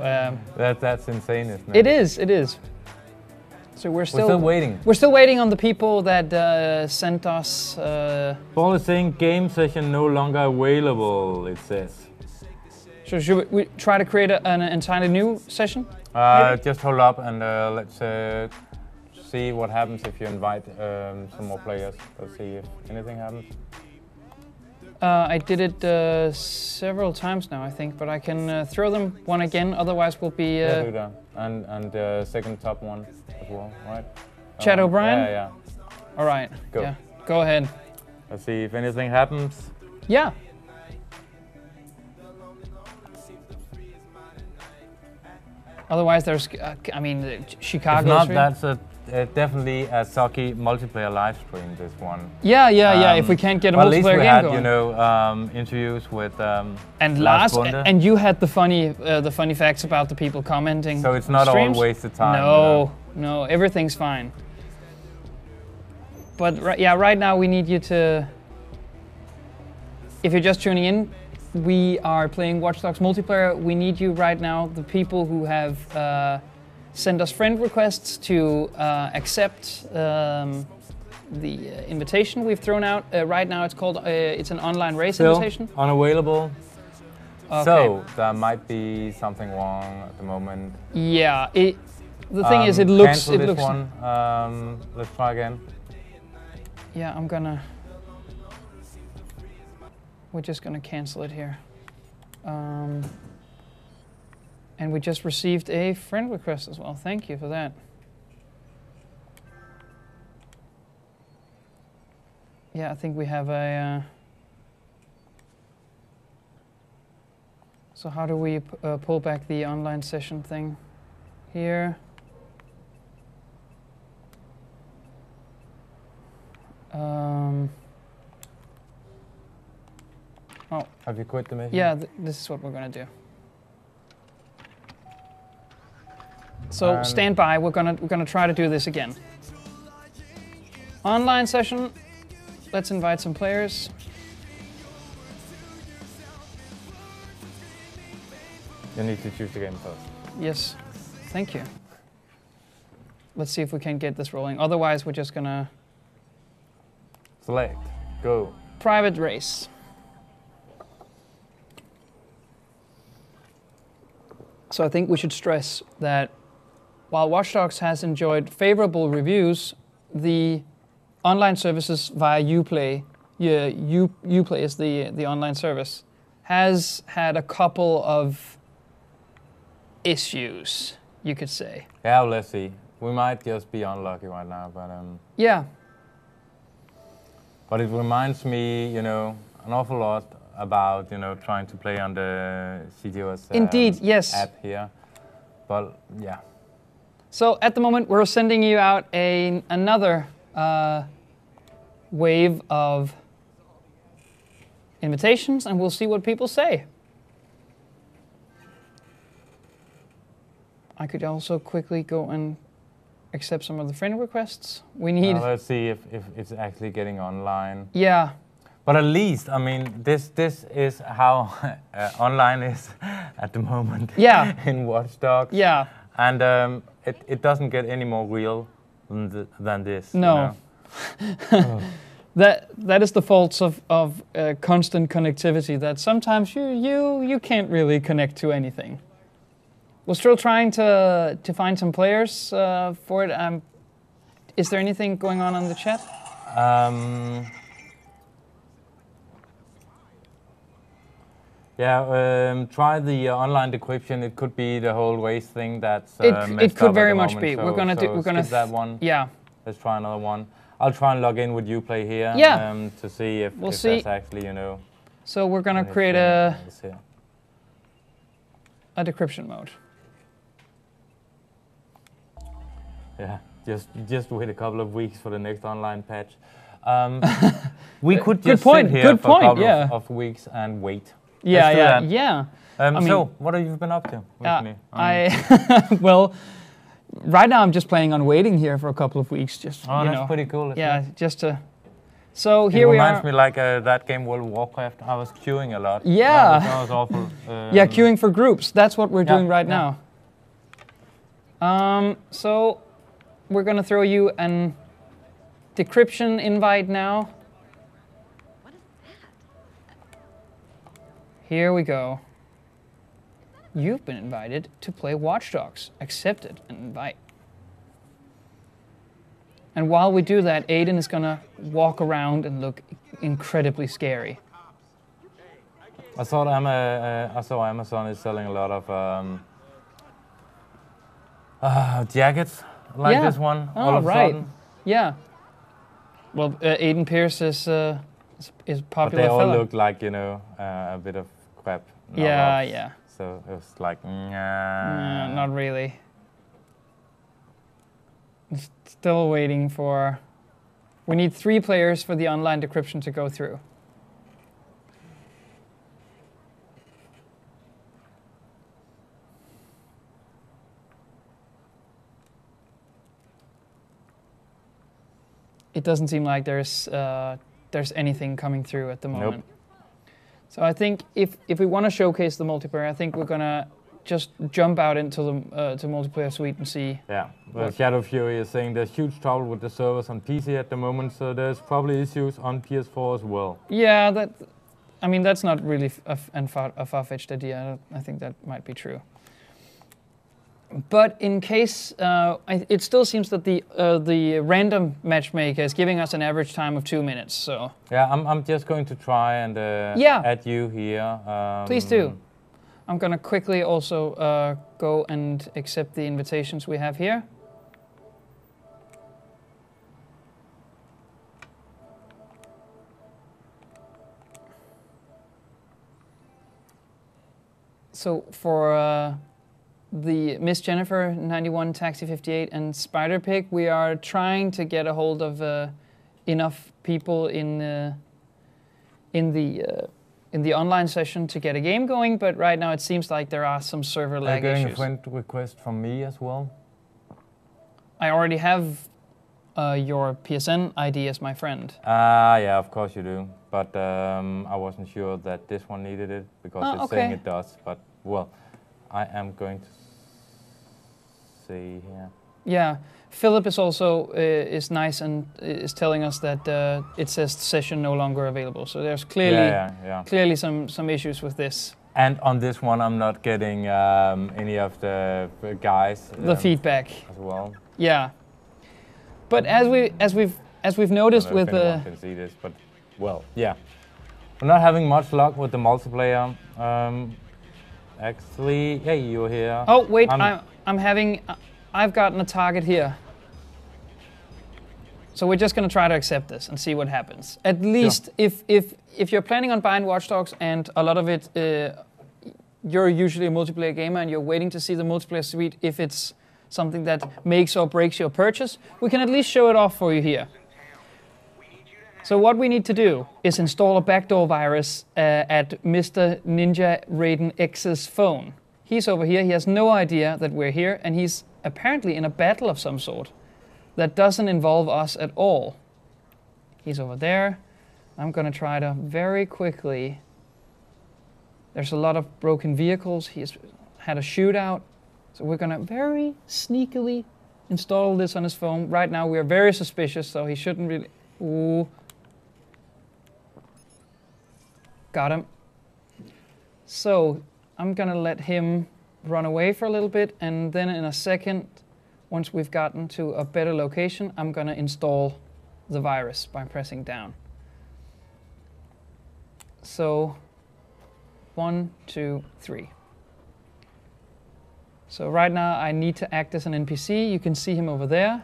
Speaker 1: that's insane, isn't it?
Speaker 2: It is. So we're still
Speaker 1: waiting.
Speaker 2: We're still waiting on the people that sent us.
Speaker 1: Paul is saying game session no longer available. It says.
Speaker 2: So should we try to create an entirely new session?
Speaker 1: Just hold up and let's see what happens if you invite some more players. Let's see if anything happens.
Speaker 2: I did it several times now, I think, but I can throw them one again. Otherwise, we'll be.
Speaker 1: Yeah, do that. And second top one as well, right?
Speaker 2: Chad O'Brien.
Speaker 1: Yeah.
Speaker 2: All right.
Speaker 1: Go.
Speaker 2: Yeah. Go ahead.
Speaker 1: Let's see if anything happens.
Speaker 2: Yeah. Otherwise, there's. I mean, Chicago.
Speaker 1: If not, that's definitely a sucky multiplayer live stream. This one.
Speaker 2: Yeah. If we can't get a multiplayer game going.
Speaker 1: At least we had, interviews with
Speaker 2: and Lars Bonde. And you had the funny facts about the people commenting.
Speaker 1: So it's not all wasted time.
Speaker 2: No, everything's fine. But right now we need you to. If you're just tuning in, we are playing Watch Dogs multiplayer. We need you right now, the people who have. Send us friend requests to accept the invitation we've thrown out. Right now it's called, it's an online race invitation.
Speaker 1: Unavailable.
Speaker 2: Okay.
Speaker 1: So there might be something wrong at the moment.
Speaker 2: Yeah, the thing is it looks...
Speaker 1: Cancel this one. Let's try again.
Speaker 2: Yeah, we're just gonna cancel it here. And we just received a friend request as well. Thank you for that. Yeah, I think we have a... So how do we pull back the online session thing? Here. Oh.
Speaker 1: Have you quit the mission?
Speaker 2: Yeah, this is what we're gonna do. So stand by. We're gonna try to do this again. Online session. Let's invite some players.
Speaker 1: You need to choose the game first.
Speaker 2: Yes, thank you. Let's see if we can get this rolling. Otherwise, we're just gonna
Speaker 1: select. Go.
Speaker 2: Private race. So I think we should stress that while Watch Dogs has enjoyed favorable reviews, the online services via Uplay, Uplay is the online service, has had a couple of issues, you could say.
Speaker 1: Yeah, well, let's see. We might just be unlucky right now, but
Speaker 2: yeah.
Speaker 1: But it reminds me, an awful lot about trying to play on the CTOS
Speaker 2: Indeed, yes.
Speaker 1: app here. But yeah.
Speaker 2: So at the moment, we're sending you out another wave of invitations, and we'll see what people say. I could also quickly go and accept some of the friend requests. We need...
Speaker 1: let's see if it's actually getting online.
Speaker 2: Yeah.
Speaker 1: But at least, I mean, this is how online is at the moment.
Speaker 2: Yeah.
Speaker 1: In Watch Dogs.
Speaker 2: Yeah.
Speaker 1: And it doesn't get any more real than this.
Speaker 2: No. You know? That is the faults of constant connectivity, that sometimes you can't really connect to anything. We're still trying to find some players for it. Is there anything going on the chat?
Speaker 1: Yeah, try the online decryption. It could be the whole race thing that's
Speaker 2: it could very much be.
Speaker 1: So,
Speaker 2: we're gonna
Speaker 1: skip that one.
Speaker 2: Yeah.
Speaker 1: Let's try another one. I'll try and log in with Uplay here.
Speaker 2: Yeah.
Speaker 1: To see if
Speaker 2: We'll
Speaker 1: that's actually, you know.
Speaker 2: So we're gonna create a decryption mode.
Speaker 1: Yeah, just wait a couple of weeks for the next online patch. We could just sit here for a couple of weeks and wait.
Speaker 2: Yeah.
Speaker 1: I mean, so, what have you been up to with me?
Speaker 2: Well, right now I'm just planning on waiting here for a couple of weeks. Just
Speaker 1: that's pretty cool.
Speaker 2: Just to. So here we are.
Speaker 1: It reminds me like that game World of Warcraft. I was queuing a lot.
Speaker 2: Yeah.
Speaker 1: That was awful.
Speaker 2: Yeah, queuing for groups. That's what we're doing right now. So we're gonna throw you an decryption invite now.
Speaker 5: What is that?
Speaker 2: Here we go. You've been invited to play Watch Dogs. Accepted an invite. And while we do that, Aiden is gonna walk around and look incredibly scary.
Speaker 1: I saw Amazon is selling a lot of jackets like this one. All of a sudden.
Speaker 2: Yeah. Well, Aiden Pierce is popular.
Speaker 1: But they all look like, you know, a bit of crap.
Speaker 2: Yeah.
Speaker 1: So it was like,
Speaker 2: not really. Still waiting for... We need 3 players for the online decryption to go through. It doesn't seem like there's anything coming through at the moment.
Speaker 1: Nope.
Speaker 2: So I think if we want to showcase the multiplayer, I think we're gonna just jump out into the to multiplayer suite and see.
Speaker 1: Yeah, well, Shadow Fury is saying there's huge trouble with the servers on PC at the moment, so there's probably issues on PS4 as well.
Speaker 2: Yeah, I mean that's not really a far-fetched idea. I think that might be true. But in case, it still seems that the random matchmaker is giving us an average time of 2 minutes. So
Speaker 1: yeah, I'm just going to try and add you here.
Speaker 2: Please do. I'm gonna quickly also go and accept the invitations we have here. So for the Miss Jennifer 91, Taxi 58, and Spider Pig, we are trying to get a hold of enough people in the online session to get a game going. But right now it seems like there are some server lag issues.
Speaker 1: Are you getting a friend request from me as well?
Speaker 2: I already have your PSN ID as my friend.
Speaker 1: Yeah, of course you do. But I wasn't sure that this one needed it because it's saying it does. But well, I am going to see here.
Speaker 2: Yeah, Philip is also is nice and is telling us that it says session no longer available. So there's clearly some issues with this.
Speaker 1: And on this one, I'm not getting any of the guys.
Speaker 2: The feedback
Speaker 1: as well.
Speaker 2: Yeah, but as we've noticed with
Speaker 1: anyone can see this, but well, yeah, we're not having much luck with the multiplayer. Actually, hey, you're here.
Speaker 2: Oh wait, I've gotten a target here. So we're just gonna try to accept this and see what happens. At least if you're planning on buying Watch Dogs and a lot of it, you're usually a multiplayer gamer and you're waiting to see the multiplayer suite. If it's something that makes or breaks your purchase, we can at least show it off for you here. So what we need to do is install a backdoor virus at Mr. Ninja Raiden X's phone. He's over here, he has no idea that we're here, and he's apparently in a battle of some sort that doesn't involve us at all. He's over there. I'm gonna try to very quickly. There's a lot of broken vehicles. He's had a shootout. So we're gonna very sneakily install this on his phone. Right now we are very suspicious, so he shouldn't really. Ooh. Got him. So I'm gonna let him run away for a little bit, and then in a second, once we've gotten to a better location, I'm gonna install the virus by pressing down. So 1, 2, 3. So right now I need to act as an NPC. You can see him over there.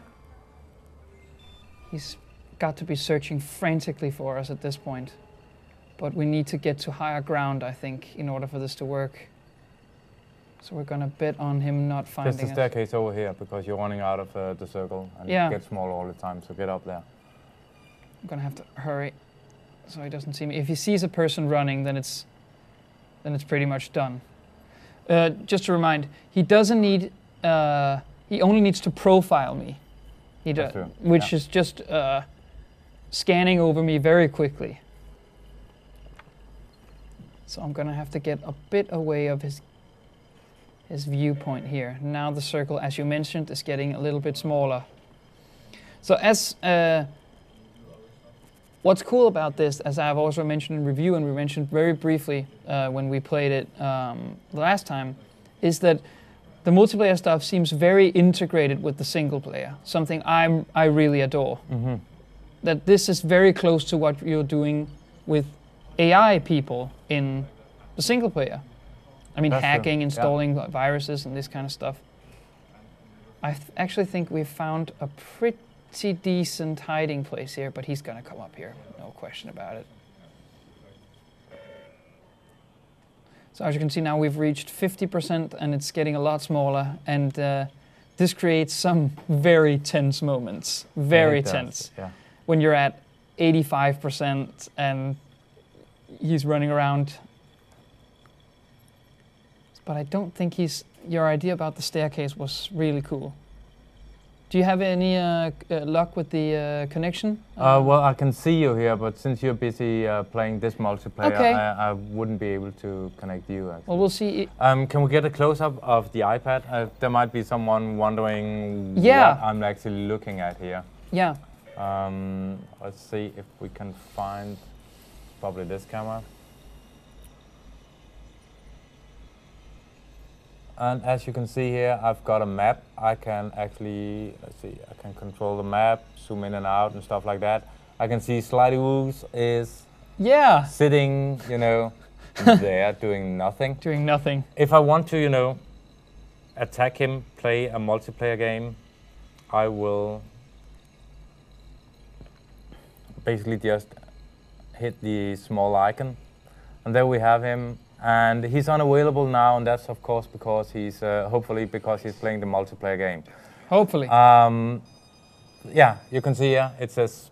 Speaker 2: He's got to be searching frantically for us at this point. But we need to get to higher ground, I think, in order for this to work. So we're gonna bet on him not finding us.
Speaker 1: There's the staircase over here because you're running out of the circle and it gets smaller all the time, so get up there.
Speaker 2: I'm gonna have to hurry so he doesn't see me. If he sees a person running, then it's pretty much done. Just to remind, he doesn't need, he only needs to profile me. Which is just scanning over me very quickly. So I'm gonna have to get a bit away of his viewpoint here. Now the circle, as you mentioned, is getting a little bit smaller. So as what's cool about this, as I've also mentioned in review and we mentioned very briefly when we played it last time, is that the multiplayer stuff seems very integrated with the single player, something I really adore. Mm-hmm. That this is very close to what you're doing with AI people in the single player. I mean, hacking, installing viruses and this kind of stuff. I actually think we've found a pretty decent hiding place here, but he's gonna come up here, no question about it. So as you can see now, we've reached 50% and it's getting a lot smaller, and this creates some very tense moments, very tense. Yeah. When you're at 85% and he's running around. But I don't think your idea about the staircase was really cool. Do you have any luck with the connection?
Speaker 1: Well, I can see you here, but since you're busy playing this multiplayer, I wouldn't be able to connect you, actually.
Speaker 2: Well, we'll see.
Speaker 1: Can we get a close-up of the iPad? There might be someone wondering what I'm actually looking at here.
Speaker 2: Yeah.
Speaker 1: Let's see if we can find probably this camera. And as you can see here, I've got a map. I can actually, let's see, I can control the map, zoom in and out and stuff like that. I can see Slidey Woos is sitting, you know, there doing nothing.
Speaker 2: Doing nothing.
Speaker 1: If I want to, you know, attack him, play a multiplayer game, I will basically just hit the small icon. And there we have him. And he's unavailable now, and that's of course because he's, hopefully because he's playing the multiplayer game.
Speaker 2: Hopefully.
Speaker 1: Yeah, you can see here, it says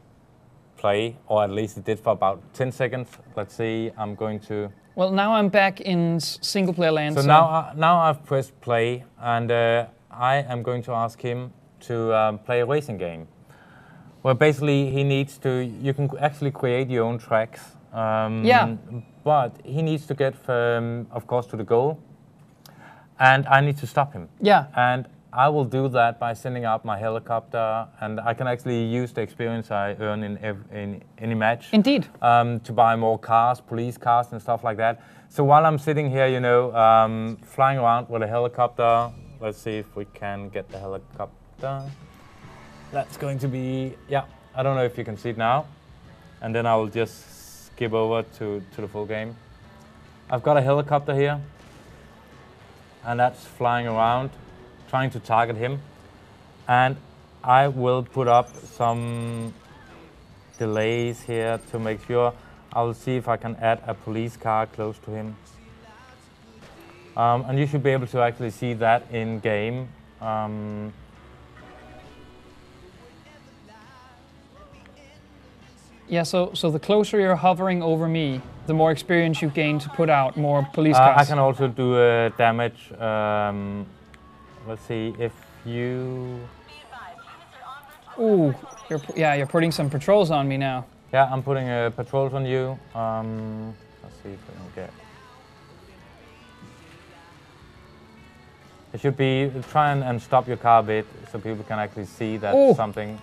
Speaker 1: play, or at least it did for about 10 seconds. Let's see, I'm going to...
Speaker 2: Well, now I'm back in single player land.
Speaker 1: So now I've pressed play, and I am going to ask him to play a racing game. Well, basically he needs to, you can actually create your own tracks. But he needs to get, of course, to the goal, and I need to stop him.
Speaker 2: Yeah.
Speaker 1: And I will do that by sending out my helicopter, and I can actually use the experience I earn in any match.
Speaker 2: Indeed.
Speaker 1: To buy more cars, police cars and stuff like that. So while I'm sitting here, you know, flying around with a helicopter, let's see if we can get the helicopter. That's going to be, I don't know if you can see it now. And then I will just skip over to the full game. I've got a helicopter here, and that's flying around, trying to target him. And I will put up some delays here to make sure. I'll see if I can add a police car close to him. And you should be able to actually see that in game.
Speaker 2: Yeah, so the closer you're hovering over me, the more experience you gain to put out more police cars.
Speaker 1: I can also do damage. Let's see if you.
Speaker 2: Ooh, you're putting some patrols on me now.
Speaker 1: Yeah, I'm putting patrols on you. Let's see if I can get. It should be try and stop your car a bit so people can actually see that something.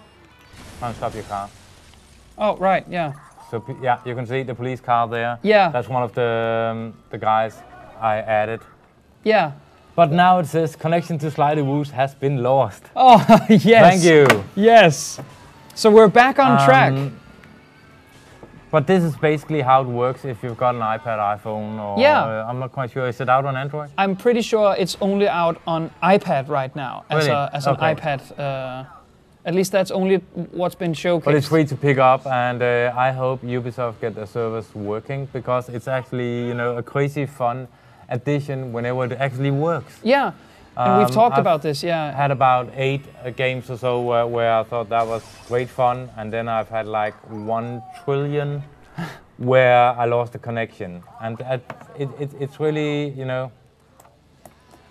Speaker 1: Try and stop your car.
Speaker 2: Oh, right, yeah.
Speaker 1: So yeah, you can see the police car there.
Speaker 2: Yeah.
Speaker 1: That's one of the guys I added.
Speaker 2: Yeah.
Speaker 1: But now it says connection to Slidey Woosh has been lost.
Speaker 2: Oh, yes.
Speaker 1: Thank you.
Speaker 2: Yes. So we're back on track.
Speaker 1: But this is basically how it works if you've got an iPad, iPhone, or I'm not quite sure. Is it out on Android?
Speaker 2: I'm pretty sure it's only out on iPad right now as,
Speaker 1: Really?
Speaker 2: as an iPad. At least that's only what's been showcased.
Speaker 1: But it's free to pick up, and I hope Ubisoft get their servers working, because it's actually, you know, a crazy fun addition whenever it actually works.
Speaker 2: Yeah, and we've talked about this, yeah.
Speaker 1: Had about 8 games or so where I thought that was great fun, and then I've had like 1 trillion where I lost the connection. And it's really, you know,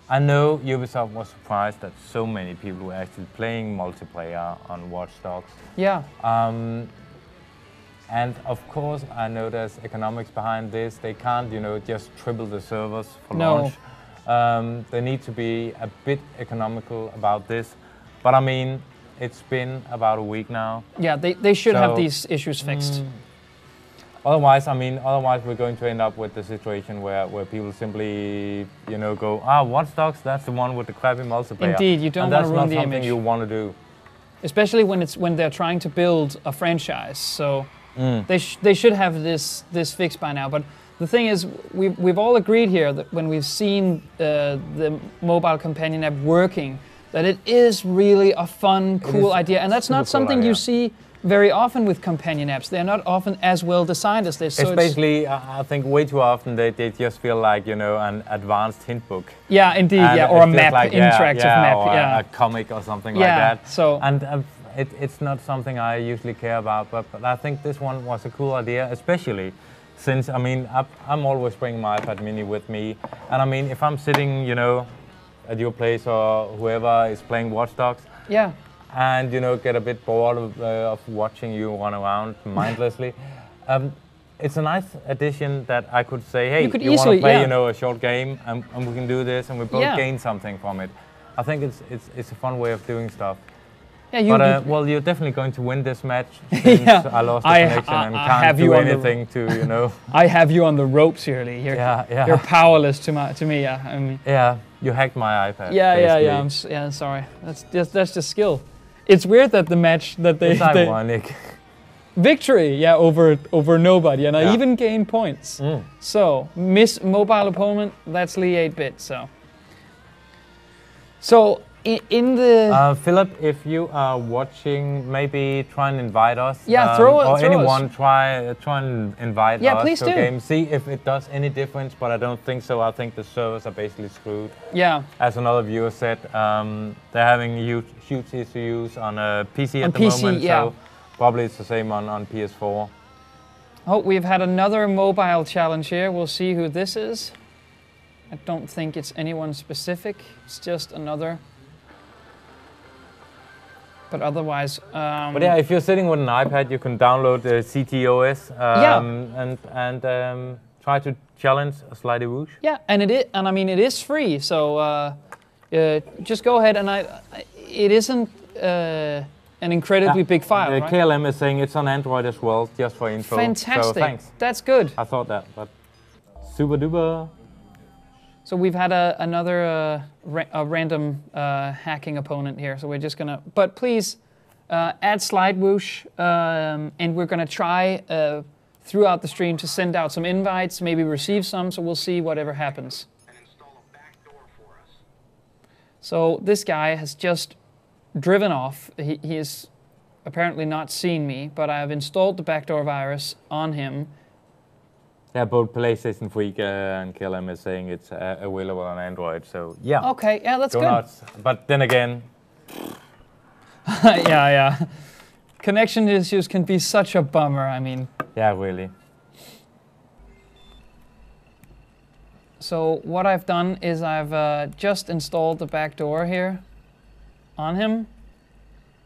Speaker 1: I know Ubisoft was surprised that so many people were actually playing multiplayer on Watch Dogs.
Speaker 2: Yeah.
Speaker 1: And of course, I know there's economics behind this. They can't, you know, just triple the servers for launch. They need to be a bit economical about this. But I mean, it's been about a week now.
Speaker 2: Yeah, they should have these issues fixed.
Speaker 1: Otherwise, I mean, we're going to end up with the situation where people simply, you know, go, Watch Dogs, that's the one with the crappy multiplayer.
Speaker 2: Indeed, you don't want to ruin the image.
Speaker 1: That's not something you want to do.
Speaker 2: Especially when they're trying to build a franchise. So they should have this fixed by now. But the thing is, we've all agreed here that when we've seen the mobile companion app working, that it is really a fun, cool idea. And that's not something you see very often with companion apps. They're not often as well designed as this.
Speaker 1: So it's basically, I think way too often they just feel like, you know, an advanced hint book.
Speaker 2: Yeah, indeed,
Speaker 1: and
Speaker 2: or a map, like, interactive map.
Speaker 1: Or a comic or something like that.
Speaker 2: So
Speaker 1: and it's not something I usually care about, but I think this one was a cool idea, especially since, I mean, I'm always bringing my iPad mini with me. And I mean, if I'm sitting, you know, at your place or whoever is playing Watch Dogs, and, you know, get a bit bored of watching you run around mindlessly. It's a nice addition that I could say, hey, you want to play, you know, a short game, and we can do this, and we both gain something from it. I think it's a fun way of doing stuff. Yeah, well, you're definitely going to win this match since I lost the connection and can't do anything to, you know.
Speaker 2: I have you on the ropes here, Lee. You're powerless to me. I mean,
Speaker 1: you hacked my iPad.
Speaker 2: Yeah. I'm sorry. That's just skill. It's weird that the match that
Speaker 1: it's ironic.
Speaker 2: Victory, over nobody, and I even gained points. So, miss mobile opponent, that's Lee 8-bit, So, in the...
Speaker 1: Philip, if you are watching, maybe try and invite us.
Speaker 2: Throw
Speaker 1: anyone,
Speaker 2: us.
Speaker 1: try and invite us
Speaker 2: please
Speaker 1: to a game. See if it does any difference, but I don't think so. I think the servers are basically screwed.
Speaker 2: Yeah.
Speaker 1: As another viewer said, they're having huge issues on PC at the moment, so probably it's the same on PS4.
Speaker 2: Oh, we've had another mobile challenge here. We'll see who this is. I don't think it's anyone specific. It's just another... But otherwise...
Speaker 1: but yeah, if you're sitting with an iPad, you can download the CTOS and try to challenge a Slidey Woosh.
Speaker 2: Yeah, and I mean, it is free, so just go ahead, and it isn't an incredibly big file, right?
Speaker 1: KLM is saying it's on Android as well, just for info.
Speaker 2: Fantastic.
Speaker 1: So thanks.
Speaker 2: That's good.
Speaker 1: I thought that, but super duper.
Speaker 2: So we've had another random hacking opponent here, so we're just gonna, but please add Slide Woosh, and we're gonna try throughout the stream to send out some invites, maybe receive some, so we'll see whatever happens.
Speaker 6: And install a backdoor for us.
Speaker 2: So this guy has just driven off. He has apparently not seen me, but I have installed the backdoor virus on him.
Speaker 1: Yeah, both PlayStation Freak and KLM is saying it's available on Android, so yeah.
Speaker 2: Okay, yeah, that's
Speaker 1: Go
Speaker 2: good.
Speaker 1: nuts. But then again...
Speaker 2: yeah. Connection issues can be such a bummer, I mean.
Speaker 1: Yeah, really.
Speaker 2: So what I've done is I've just installed the back door here on him.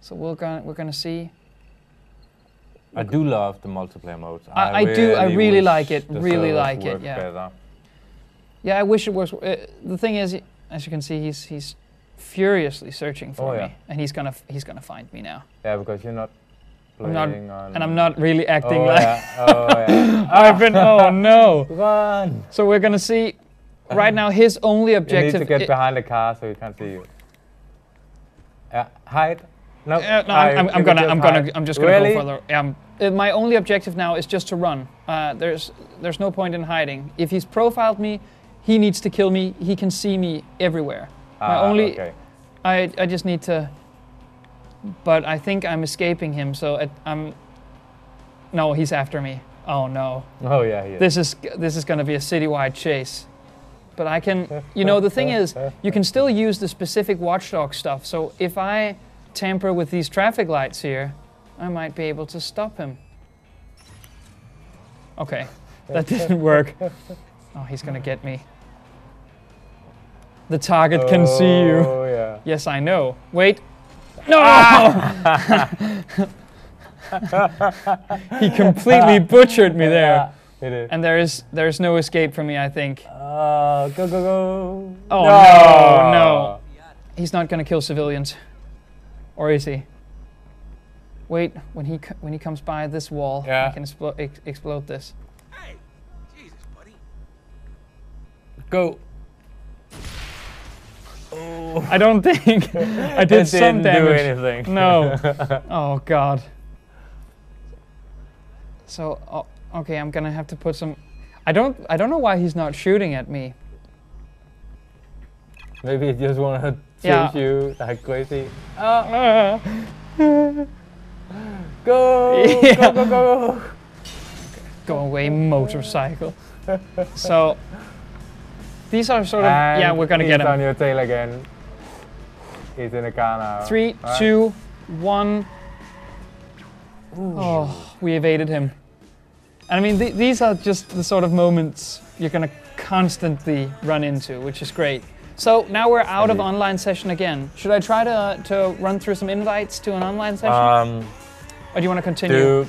Speaker 2: So we're gonna see.
Speaker 1: I do love the multiplayer modes.
Speaker 2: I really like it. Really like it. Yeah.
Speaker 1: Better.
Speaker 2: Yeah, I wish it was. The thing is, as you can see, he's furiously searching for me, and he's gonna find me now.
Speaker 1: Yeah, because you're not playing on.
Speaker 2: And I'm not really acting
Speaker 1: oh,
Speaker 2: like.
Speaker 1: Yeah. Oh yeah.
Speaker 2: I've been. Oh no.
Speaker 1: Run.
Speaker 2: So we're gonna see. Right now, his only objective.
Speaker 1: You need to get behind the car so he can't see you. Hide. No.
Speaker 2: No, I'm just gonna go further. My only objective now is just to run. There's no point in hiding. If he's profiled me, he needs to kill me. He can see me everywhere.
Speaker 1: Okay.
Speaker 2: I just need to. But I think I'm escaping him. So No, he's after me. Oh no.
Speaker 1: Oh yeah. He is.
Speaker 2: This is gonna be a citywide chase. But I can. The thing is, you can still use the specific Watchdog stuff. So if I tamper with these traffic lights here, I might be able to stop him. Okay, that didn't work. Oh, he's gonna get me. The target can see you.
Speaker 1: Oh, yeah.
Speaker 2: Yes, I know. Wait. No! He completely butchered me there.
Speaker 1: It is.
Speaker 2: And there's no escape for me, I think.
Speaker 1: Go.
Speaker 2: Oh, no. He's not gonna kill civilians. Or is he? Wait, when he comes by this wall, I can explode this.
Speaker 6: Hey, Jesus, buddy.
Speaker 1: Go.
Speaker 2: Oh. I don't think I did some damage.
Speaker 1: Didn't do anything.
Speaker 2: No. Oh God. So, okay, I'm gonna have to put some. I don't know why he's not shooting at me.
Speaker 1: Maybe he just wanna chase you like crazy. Go!
Speaker 2: Yeah.
Speaker 1: Go!
Speaker 2: Go away, motorcycle. So these are sort of
Speaker 1: and
Speaker 2: we're gonna get him.
Speaker 1: He's on your tail again. He's in the car now.
Speaker 2: 3, 2, 1. Oh, we evaded him. And I mean, these are just the sort of moments you're gonna constantly run into, which is great. So now we're out of online session again. Should I try to run through some invites to an online session? Or do you want to continue?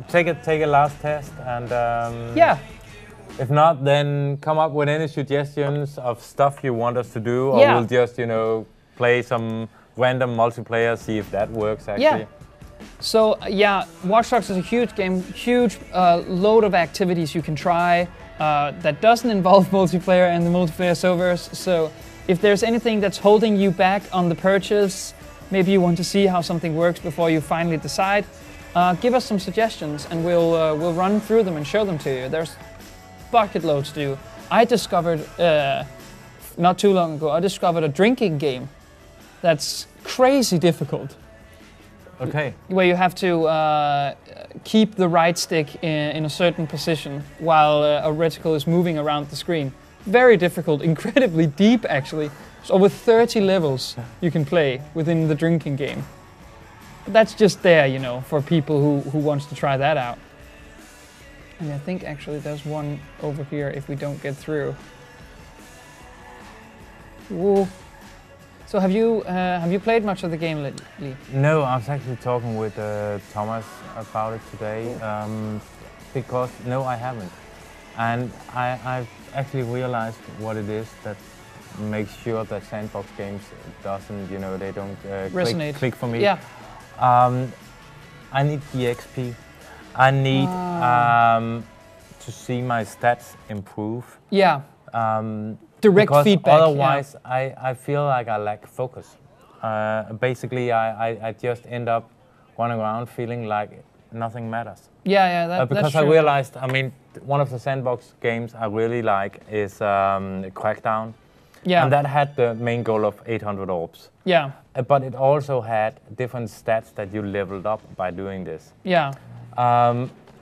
Speaker 1: Take a last test and
Speaker 2: yeah.
Speaker 1: If not, then come up with any suggestions of stuff you want us to do, or we'll just play some random multiplayer, see if that works actually.
Speaker 2: Yeah. So Watch Dogs is a huge game, huge load of activities you can try that doesn't involve multiplayer and the multiplayer servers. So if there's anything that's holding you back on the purchase, maybe you want to see how something works before you finally decide, give us some suggestions and we'll run through them and show them to you. There's bucket loads to do. I discovered, not too long ago, a drinking game that's crazy difficult.
Speaker 1: Okay.
Speaker 2: Where you have to keep the right stick in a certain position while a reticle is moving around the screen. Very difficult, incredibly deep actually. There's over 30 levels you can play within the drinking game. But that's just there, for people who wants to try that out. And I think actually there's one over here if we don't get through. Whoa. So have you played much of the game, Lee?
Speaker 1: No, I was actually talking with Thomas about it today, because no, I haven't. And I've actually realized what it is that makes sure that sandbox games doesn't, they don't click for me.
Speaker 2: Yeah.
Speaker 1: I need the XP. I need to see my stats improve.
Speaker 2: Yeah. Direct feedback.
Speaker 1: Otherwise, I feel like I lack focus. Basically, I just end up running around feeling like nothing matters.
Speaker 2: Yeah, that's
Speaker 1: because
Speaker 2: true.
Speaker 1: I realized, one of the sandbox games I really like is Crackdown.
Speaker 2: Yeah.
Speaker 1: And that had the main goal of 800 orbs.
Speaker 2: Yeah.
Speaker 1: But it also had different stats that you leveled up by doing this.
Speaker 2: Yeah.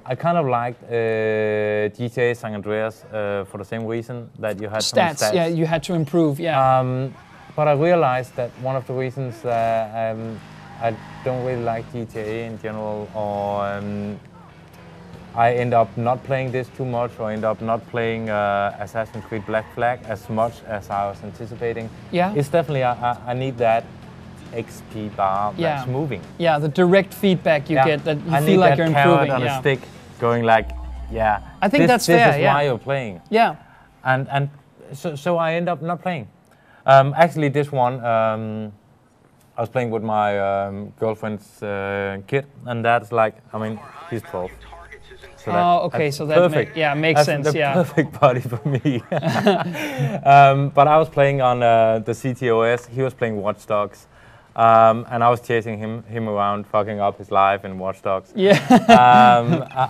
Speaker 1: I kind of liked GTA San Andreas for the same reason that you had some stats.
Speaker 2: Yeah, you had to improve, yeah.
Speaker 1: But I realized that one of the reasons I don't really like GTA in general, or I end up not playing this too much, or end up not playing Assassin's Creed Black Flag as much as I was anticipating.
Speaker 2: Yeah.
Speaker 1: It's definitely, I need that XP bar that's moving.
Speaker 2: Yeah, the direct feedback you get, that you feel like you're improving.
Speaker 1: I need that carrot on a stick going like,
Speaker 2: I think that's fair,
Speaker 1: This is why you're playing.
Speaker 2: Yeah.
Speaker 1: And so I end up not playing. Actually, this one, I was playing with my girlfriend's kid, and that's like, I mean, he's 12. So
Speaker 2: okay, so that makes sense.
Speaker 1: That's the perfect body for me. But I was playing on the CTOS. He was playing Watch Dogs, and I was chasing him around, fucking up his life in Watch Dogs.
Speaker 2: Yeah.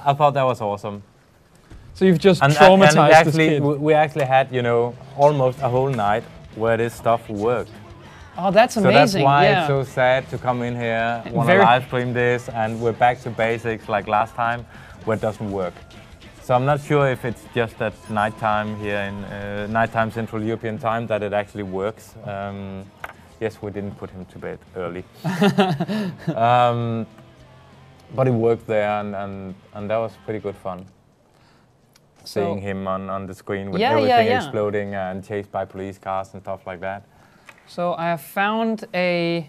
Speaker 1: I thought that was awesome.
Speaker 2: So you've just traumatized this kid.
Speaker 1: We actually had, you know, almost a whole night where this stuff worked.
Speaker 2: Oh, that's amazing.
Speaker 1: So that's why it's so sad to come in here, want to live stream this, and we're back to basics like last time, where it doesn't work. So I'm not sure if it's just at nighttime here in nighttime Central European time that it actually works. Yes, we didn't put him to bed early. But it worked there, and that was pretty good fun. Seeing him on the screen with everything exploding and chased by police cars and stuff like that.
Speaker 2: So I have found I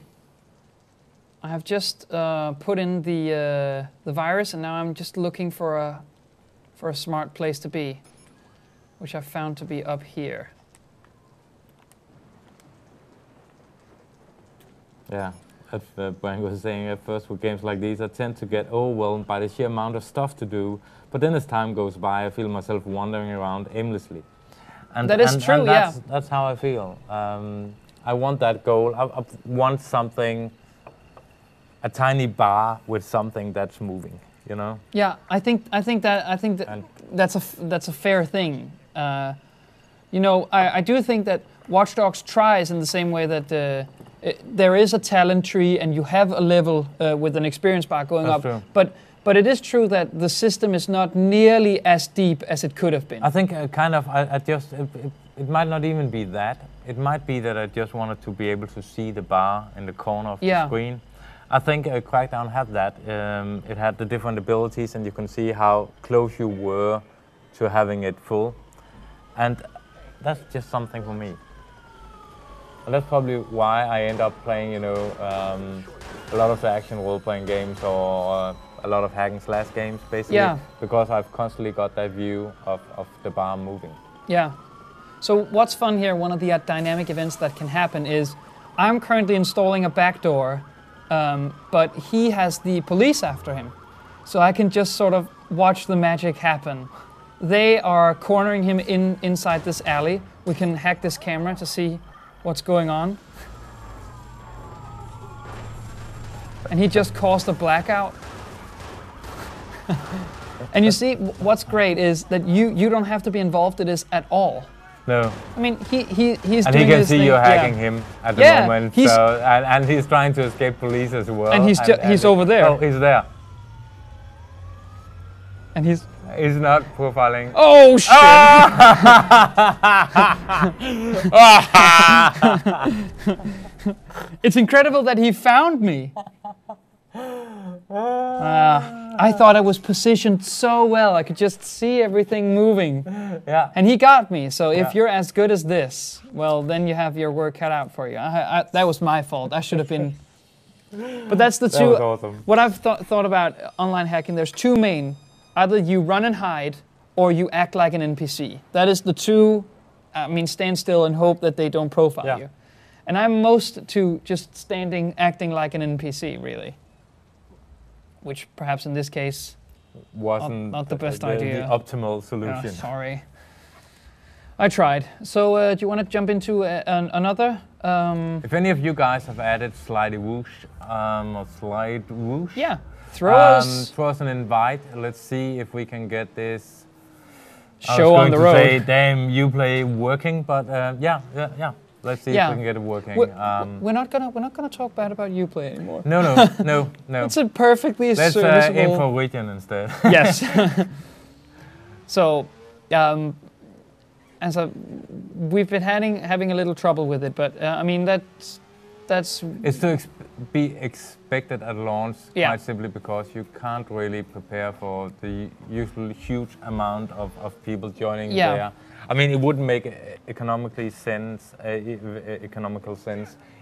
Speaker 2: have just put in the virus, and now I'm just looking for a smart place to be, which I found to be up here.
Speaker 1: Yeah, as Brian was saying, at first with games like these, I tend to get overwhelmed by the sheer amount of stuff to do. But then as time goes by, I feel myself wandering around aimlessly. And
Speaker 2: that is true,
Speaker 1: that's how I feel. I want that goal. I want something, a tiny bar with something that's moving, you know?
Speaker 2: Yeah, I think that's a fair thing. You know, I do think that Watch Dogs tries in the same way that there is a talent tree and you have a level with an experience bar going up.
Speaker 1: True.
Speaker 2: But it is true that the system is not nearly as deep as it could have been.
Speaker 1: I think it might not even be that. It might be that I just wanted to be able to see the bar in the corner of the screen. I think Crackdown had that. It had the different abilities, and you can see how close you were to having it full. And that's just something for me. And that's probably why I end up playing, you know, a lot of the action role-playing games, or a lot of hack and slash games, basically, because I've constantly got that view of the bar moving.
Speaker 2: Yeah. So what's fun here, one of the dynamic events that can happen is, I'm currently installing a backdoor, but he has the police after him. So I can just sort of watch the magic happen. They are cornering him inside this alley. We can hack this camera to see what's going on. And he just caused a blackout. And you see, what's great is that you don't have to be involved in this at all.
Speaker 1: No.
Speaker 2: I mean, he's doing this thing.
Speaker 1: And he can see you hacking him at the moment. And he's trying to escape police as well.
Speaker 2: And he's over there.
Speaker 1: Oh, he's there.
Speaker 2: And he's
Speaker 1: not profiling.
Speaker 2: Oh shit! It's incredible that he found me. I thought I was positioned so well. I could just see everything moving.
Speaker 1: Yeah.
Speaker 2: And he got me. So if you're as good as this, well, then you have your work cut out for you. That was my fault. I should have been. But that's the two.
Speaker 1: That was awesome.
Speaker 2: What I've thought about online hacking, there's two main. Either you run and hide, or you act like an NPC. That is the two. I mean, stand still and hope that they don't profile you. And I'm most to just acting like an NPC, really. Which perhaps in this case
Speaker 1: wasn't
Speaker 2: not the best idea.
Speaker 1: The optimal solution.
Speaker 2: Oh, sorry. I tried. So do you want to jump into another?
Speaker 1: If any of you guys have added Slidey Whoosh, or Slide Whoosh,
Speaker 2: throw us
Speaker 1: an invite. Let's see if we can get this
Speaker 2: show on the road.
Speaker 1: I was going to say, damn, you play working, but yeah. Let's see if we can get it working.
Speaker 2: We're not gonna talk bad about Uplay anymore.
Speaker 1: No.
Speaker 2: It's a perfectly serviceable.
Speaker 1: Let's aim for Region instead.
Speaker 2: Yes. So, and so we've been having a little trouble with it, but I mean that's.
Speaker 1: It's to be expected at launch, quite simply because you can't really prepare for the usual huge amount of people joining there. I mean, it wouldn't make economical sense,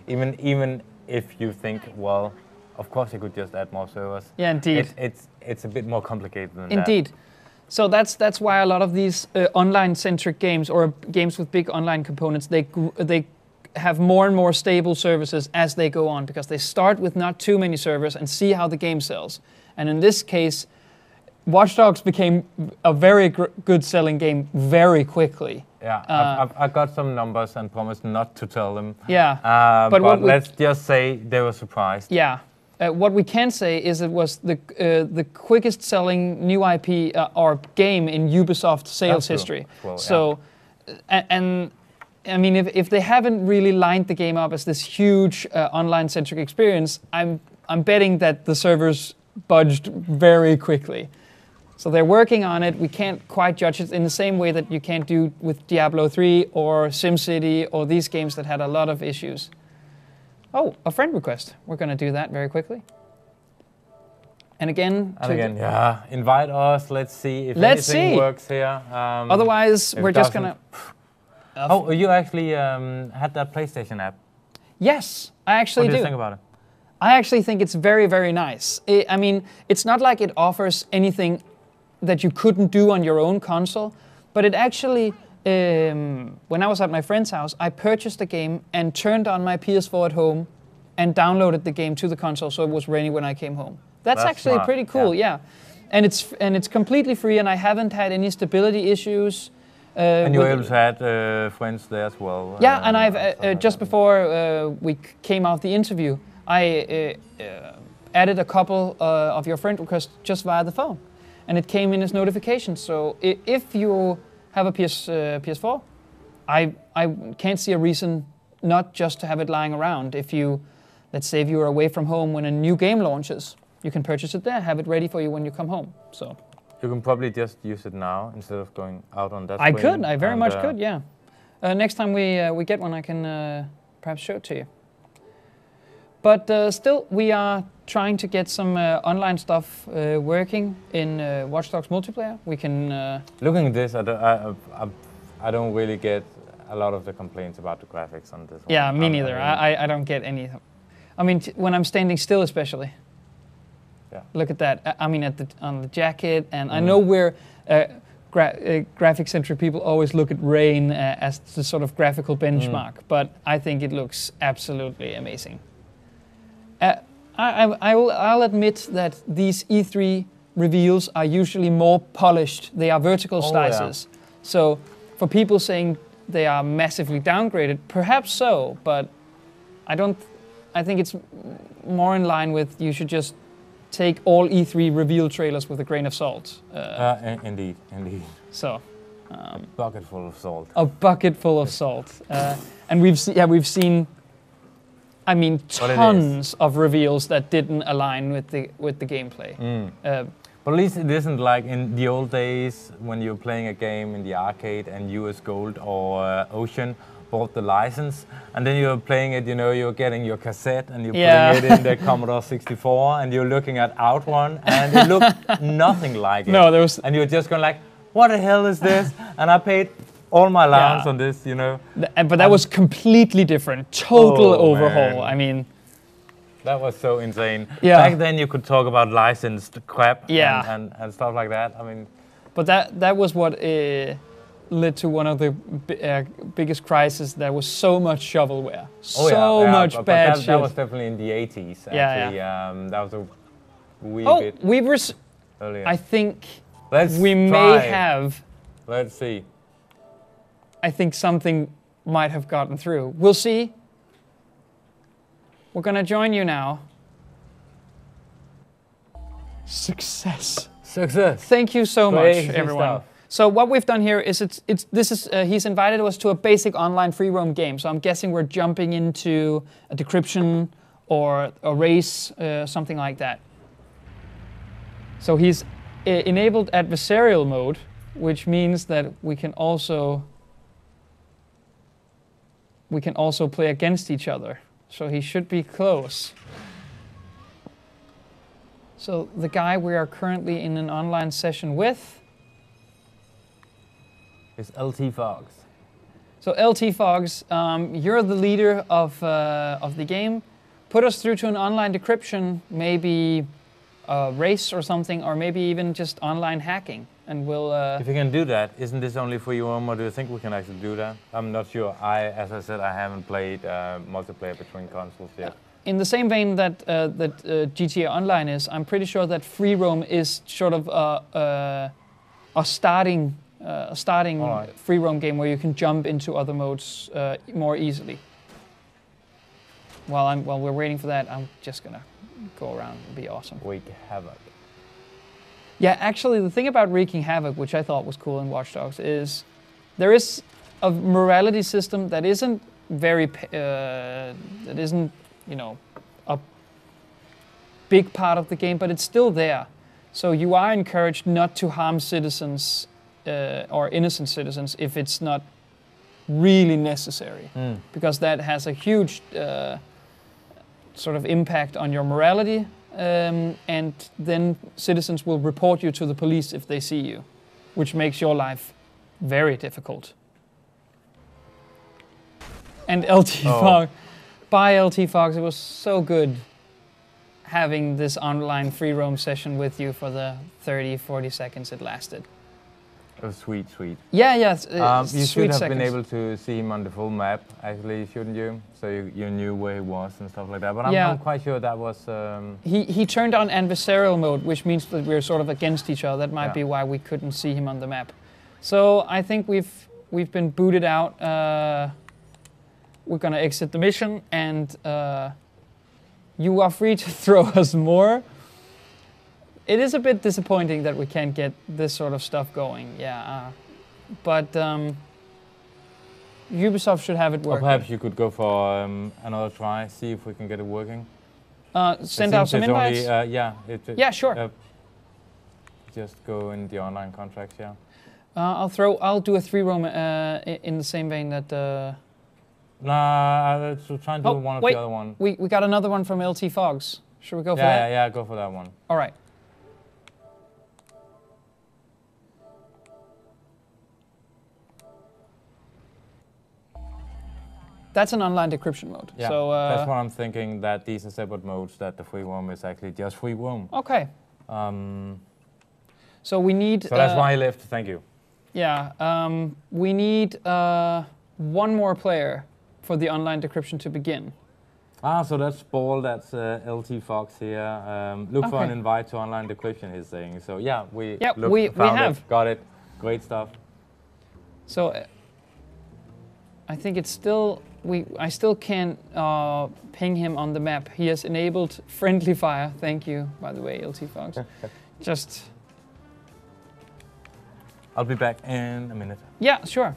Speaker 1: even if you think, well, of course you could just add more servers.
Speaker 2: Yeah, indeed.
Speaker 1: It's a bit more complicated than that.
Speaker 2: Indeed. So that's why a lot of these online-centric games or games with big online components, they have more and more stable services as they go on, because they start with not too many servers and see how the game sells. And in this case, Watch Dogs became a very good selling game very quickly.
Speaker 1: Yeah, I've got some numbers and promised not to tell them.
Speaker 2: Yeah,
Speaker 1: but let's just say they were surprised.
Speaker 2: Yeah, what we can say is it was the quickest selling new IP or game in Ubisoft sales history. Well, so, and I mean, if they haven't really lined the game up as this huge online-centric experience, I'm betting that the servers budged very quickly. So they're working on it. We can't quite judge it in the same way that you can't do with Diablo 3 or SimCity or these games that had a lot of issues. Oh, a friend request. We're going to do that very quickly. And again,
Speaker 1: invite us. Let's see if anything works here.
Speaker 2: Otherwise, we're just going to...
Speaker 1: Oh, you actually had that PlayStation app.
Speaker 2: Yes, I actually do.
Speaker 1: What do you think about it?
Speaker 2: I actually think it's very, very nice. I mean, it's not like it offers anything that you couldn't do on your own console, but it actually, when I was at my friend's house, I purchased the game and turned on my PS4 at home and downloaded the game to the console so it was ready when I came home. That's actually smart. Pretty cool, yeah. And it's completely free, and I haven't had any stability issues.
Speaker 1: And you also had friends there as well.
Speaker 2: Yeah, and I've just before we came out the interview, I added a couple of your friend requests just via the phone, and it came in as notifications. So if you have a PS4, I can't see a reason not just to have it lying around. If you, let's say, if you are away from home when a new game launches, you can purchase it there, have it ready for you when you come home. So.
Speaker 1: You can probably just use it now instead of going out on that
Speaker 2: screen. I very much could, yeah. Next time we get one, I can perhaps show it to you. But still, we are trying to get some online stuff working in Watch Dogs multiplayer. We can...
Speaker 1: Looking at this, I don't really get a lot of the complaints about the graphics on this one.
Speaker 2: Yeah, me neither. I don't get any. I mean, when I'm standing still especially. Yeah. Look at that. I mean, on the jacket, and I know we're graphic-centric people always look at rain as the sort of graphical benchmark, but I think it looks absolutely amazing. I'll admit that these E3 reveals are usually more polished. They are vertical slices. Yeah. So for people saying they are massively downgraded, perhaps so, but I think it's more in line with you should just take all E3 reveal trailers with a grain of salt.
Speaker 1: Indeed.
Speaker 2: So,
Speaker 1: a bucket full of salt.
Speaker 2: A bucket full of salt, and we've seen, I mean, tons of reveals that didn't align with the gameplay.
Speaker 1: But at least it isn't like in the old days when you're playing a game in the arcade and US Gold or Ocean bought the license, and then you're playing it, you know, you're getting your cassette and you're putting it in the Commodore 64 and you're looking at Outrun and it looked nothing like it.
Speaker 2: No, there was...
Speaker 1: And you're just going like, what the hell is this? And I paid all my allowance on this, you know.
Speaker 2: But that was completely different, total overhaul. Man. I mean...
Speaker 1: That was so insane.
Speaker 2: Yeah.
Speaker 1: Back then you could talk about licensed crap and stuff like that. I mean...
Speaker 2: But that was what... led to one of the biggest crises. There was so much shovelware, much bad shit.
Speaker 1: That was definitely in the 80s, actually. That was a wee bit earlier.
Speaker 2: I think may have...
Speaker 1: Let's see.
Speaker 2: I think something might have gotten through. We'll see. We're going to join you now. Success.
Speaker 1: Success.
Speaker 2: Thank you so much, everyone. So what we've done here is he's invited us to a basic online free roam game. So I'm guessing we're jumping into a decryption or a race, something like that. So he's enabled adversarial mode, which means that we can also play against each other. So he should be close. So the guy we are currently in an online session with
Speaker 1: is LT Fox.
Speaker 2: So LT Fox, you're the leader of the game. Put us through to an online decryption, maybe a race or something, or maybe even just online hacking, and we'll...
Speaker 1: If you can do that, isn't this only for you, or do you think we can actually do that? I'm not sure. As I said, I haven't played multiplayer between consoles yet.
Speaker 2: In the same vein that GTA Online is, I'm pretty sure that free roam is sort of a starting right. Free roam game where you can jump into other modes more easily. While we're waiting for that, I'm just gonna go around and be awesome.
Speaker 1: Wreak havoc.
Speaker 2: Yeah, actually, the thing about wreaking havoc, which I thought was cool in Watch Dogs, is there is a morality system that isn't very you know, a big part of the game, but it's still there. So you are encouraged not to harm citizens or innocent citizens if it's not really necessary, because that has a huge sort of impact on your morality, and then citizens will report you to the police if they see you, which makes your life very difficult. And LT Fox, by LT Fox, it was so good having this online free roam session with you for the 30-40 seconds it lasted.
Speaker 1: It was sweet.
Speaker 2: Yeah.
Speaker 1: You should have been able to see him on the full map, actually, shouldn't you? So you knew where he was and stuff like that. But I'm quite sure that was...
Speaker 2: He turned on adversarial mode, which means that we're sort of against each other. That might be why we couldn't see him on the map. So I think we've been booted out. We're gonna exit the mission, and you are free to throw us more. It is a bit disappointing that we can't get this sort of stuff going, but Ubisoft should have it working.
Speaker 1: Or perhaps you could go for another try, see if we can get it working.
Speaker 2: Send out some invites?
Speaker 1: Yeah,
Speaker 2: sure.
Speaker 1: Just go in the online contracts, yeah.
Speaker 2: I'll do a 3-roam in the same vein that...
Speaker 1: Nah, so try and do one of the other one.
Speaker 2: We got another one from LT Fox. Should we go for that?
Speaker 1: Yeah, go for that one.
Speaker 2: All right. That's an online decryption mode.
Speaker 1: Yeah,
Speaker 2: so,
Speaker 1: that's what I'm thinking, that these are separate modes, that the free roam is actually just free roam.
Speaker 2: Okay. So we need...
Speaker 1: So that's why I left, thank you.
Speaker 2: Yeah, we need one more player for the online decryption to begin.
Speaker 1: So that's Ball, that's LT Fox here. Look for an invite to online decryption, he's saying. So yeah, we
Speaker 2: have.
Speaker 1: It, got it, great stuff.
Speaker 2: So I think it's still, I still can't ping him on the map. He has enabled friendly fire. Thank you, by the way, LT Fox. Just...
Speaker 1: I'll be back in a minute.
Speaker 2: Yeah, sure.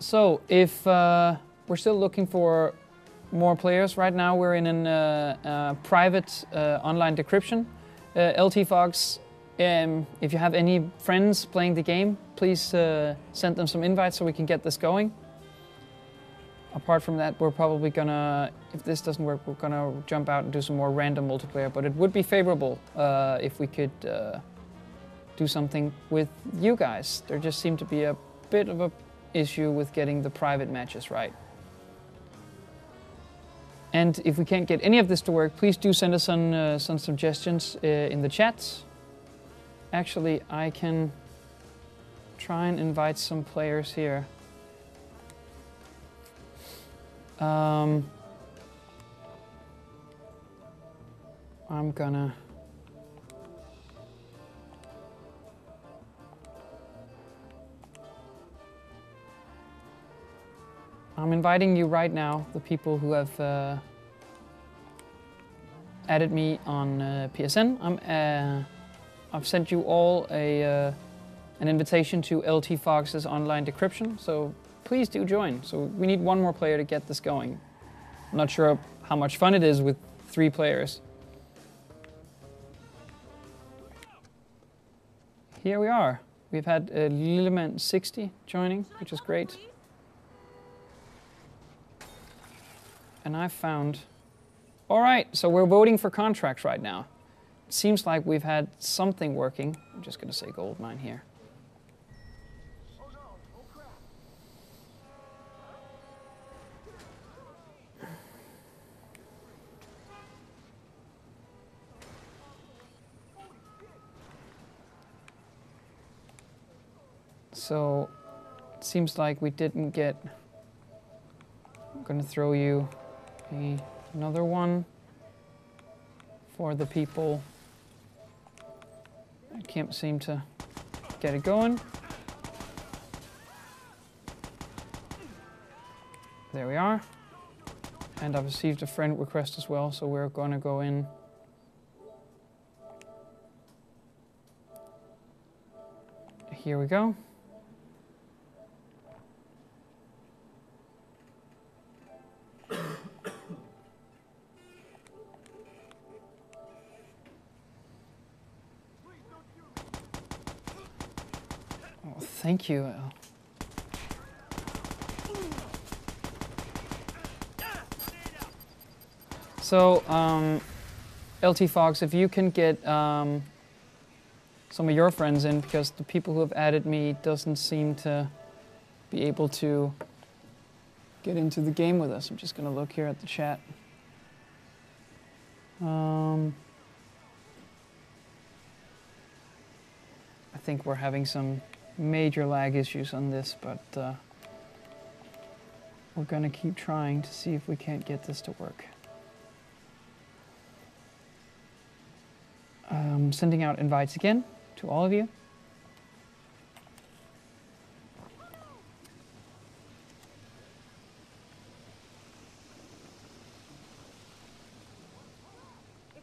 Speaker 2: So if we're still looking for more players, right now we're in a private online decryption. LT Fox, if you have any friends playing the game, please send them some invites so we can get this going. Apart from that, we're probably gonna, if this doesn't work, we're gonna jump out and do some more random multiplayer, but it would be favorable if we could do something with you guys. There just seemed to be a bit of a issue with getting the private matches right. And if we can't get any of this to work, please do send us some suggestions in the chats. Actually, I can try and invite some players here. I'm inviting you right now, the people who have added me on PSN. I've sent you all an invitation to LT Fox's online decryption, so please do join. So we need one more player to get this going. I'm not sure how much fun it is with 3 players. Here we are. We've had Lilleman60 joining, which is great. And I found... All right, so we're voting for contracts right now. It seems like we've had something working. I'm just going to say gold mine here. So it seems like we didn't get... I'm going to throw you another one for the people. I can't seem to get it going. There we are. And I've received a friend request as well, so we're going to go in. Here we go. Oh, thank you. So, LT Fox, if you can get some of your friends in, because the people who have added me doesn't seem to be able to get into the game with us. I'm just going to look here at the chat. I think we're having some major lag issues on this, but we're going to keep trying to see if we can't get this to work. Sending out invites again to all of you.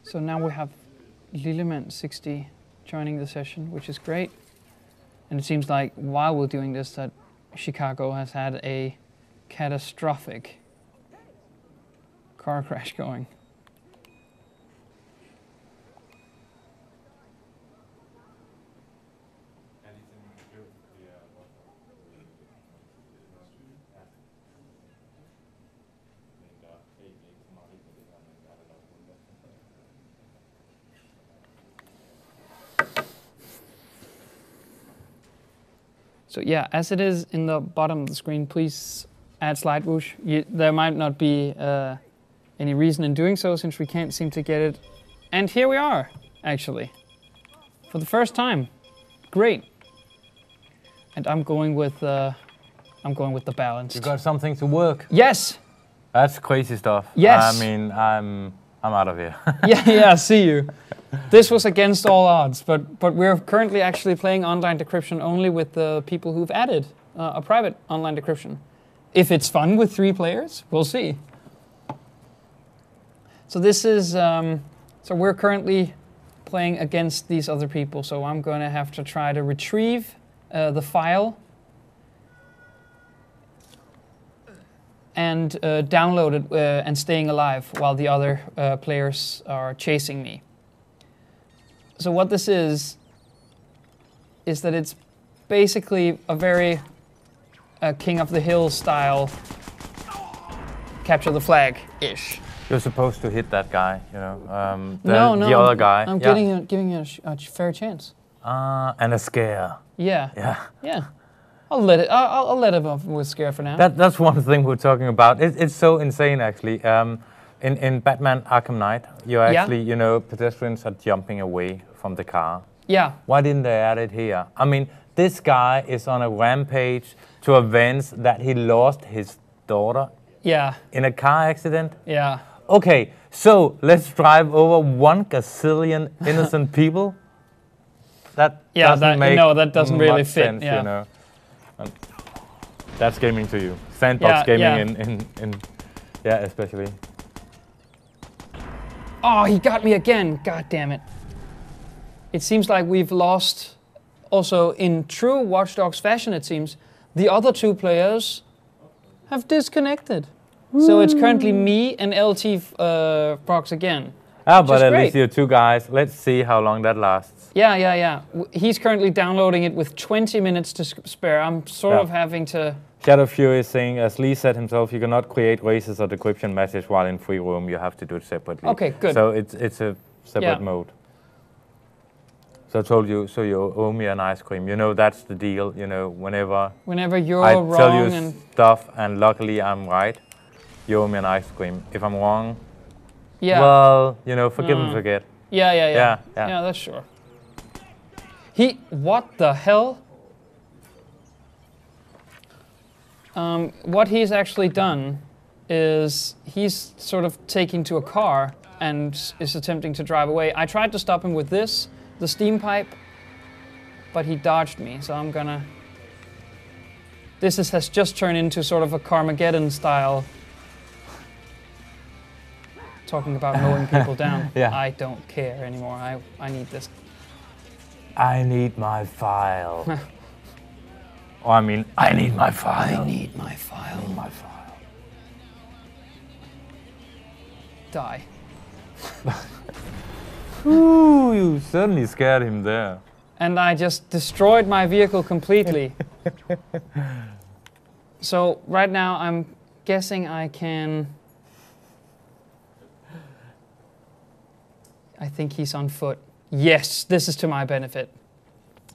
Speaker 2: So now we have Lilleman60 joining the session, which is great. And it seems like while we're doing this that Chicago has had a catastrophic car crash going. So yeah, as it is in the bottom of the screen, please add slide whoosh. There might not be any reason in doing so since we can't seem to get it. And here we are, actually, for the first time. Great. And I'm going with the balanced.
Speaker 1: You got something to work.
Speaker 2: Yes.
Speaker 1: That's crazy stuff.
Speaker 2: Yes.
Speaker 1: I mean, I'm out of here.
Speaker 2: yeah, see you. This was against all odds, but we're currently actually playing online decryption only with the people who've added a private online decryption. If it's fun with 3 players, we'll see. So this is, so we're currently playing against these other people, so I'm going to have to try to retrieve the file and download it and staying alive while the other players are chasing me. So what this is that it's basically a very King of the Hill style capture the flag-ish.
Speaker 1: You're supposed to hit that guy, you know, the other guy.
Speaker 2: I'm giving you a fair chance.
Speaker 1: And a scare.
Speaker 2: Yeah. I'll let it off with scare for now.
Speaker 1: That's one thing we're talking about. It's so insane, actually. In Batman Arkham Knight, you actually, you know, pedestrians are jumping away from the car.
Speaker 2: Yeah.
Speaker 1: Why didn't they add it here? I mean, this guy is on a rampage to avenge that he lost his daughter.
Speaker 2: Yeah.
Speaker 1: In a car accident.
Speaker 2: Yeah.
Speaker 1: Okay, so let's drive over 1 gazillion innocent people. That doesn't make
Speaker 2: that doesn't really fit.
Speaker 1: Sense, you know. And that's gaming to you. Sandbox gaming in especially.
Speaker 2: Oh, he got me again. God damn it. it seems like we've lost, also in true Watch Dogs fashion it seems, the other 2 players have disconnected. So it's currently me and LT Fox again.
Speaker 1: Ah, but at least you're 2 guys. Let's see how long that lasts.
Speaker 2: Yeah. He's currently downloading it with 20 minutes to spare. I'm sort of having to...
Speaker 1: Shadow Fury is saying, as Lee said himself, you cannot create races or decryption messages while in free roam. You have to do it separately.
Speaker 2: Okay, good.
Speaker 1: So it's a separate mode. So I told you, so you owe me an ice cream. You know, that's the deal. You know, whenever
Speaker 2: you're
Speaker 1: I
Speaker 2: wrong
Speaker 1: tell you
Speaker 2: and
Speaker 1: stuff, and luckily I'm right, you owe me an ice cream. If I'm wrong,
Speaker 2: well,
Speaker 1: you know, forgive and forget.
Speaker 2: Yeah, that's sure. What the hell? What he's actually done is he's sort of taking to a car and is attempting to drive away. I tried to stop him with this, the steam pipe, but he dodged me, so I'm gonna... This has just turned into sort of a Carmageddon style. Talking about mowing people down. I don't care anymore. I need this.
Speaker 1: I need my file. Oh, I mean, I need my file.
Speaker 2: I need my file.
Speaker 1: I need my file.
Speaker 2: Die.
Speaker 1: Ooh, you certainly scared him there.
Speaker 2: And I just destroyed my vehicle completely. So right now I'm guessing I can... I think he's on foot. Yes, this is to my benefit.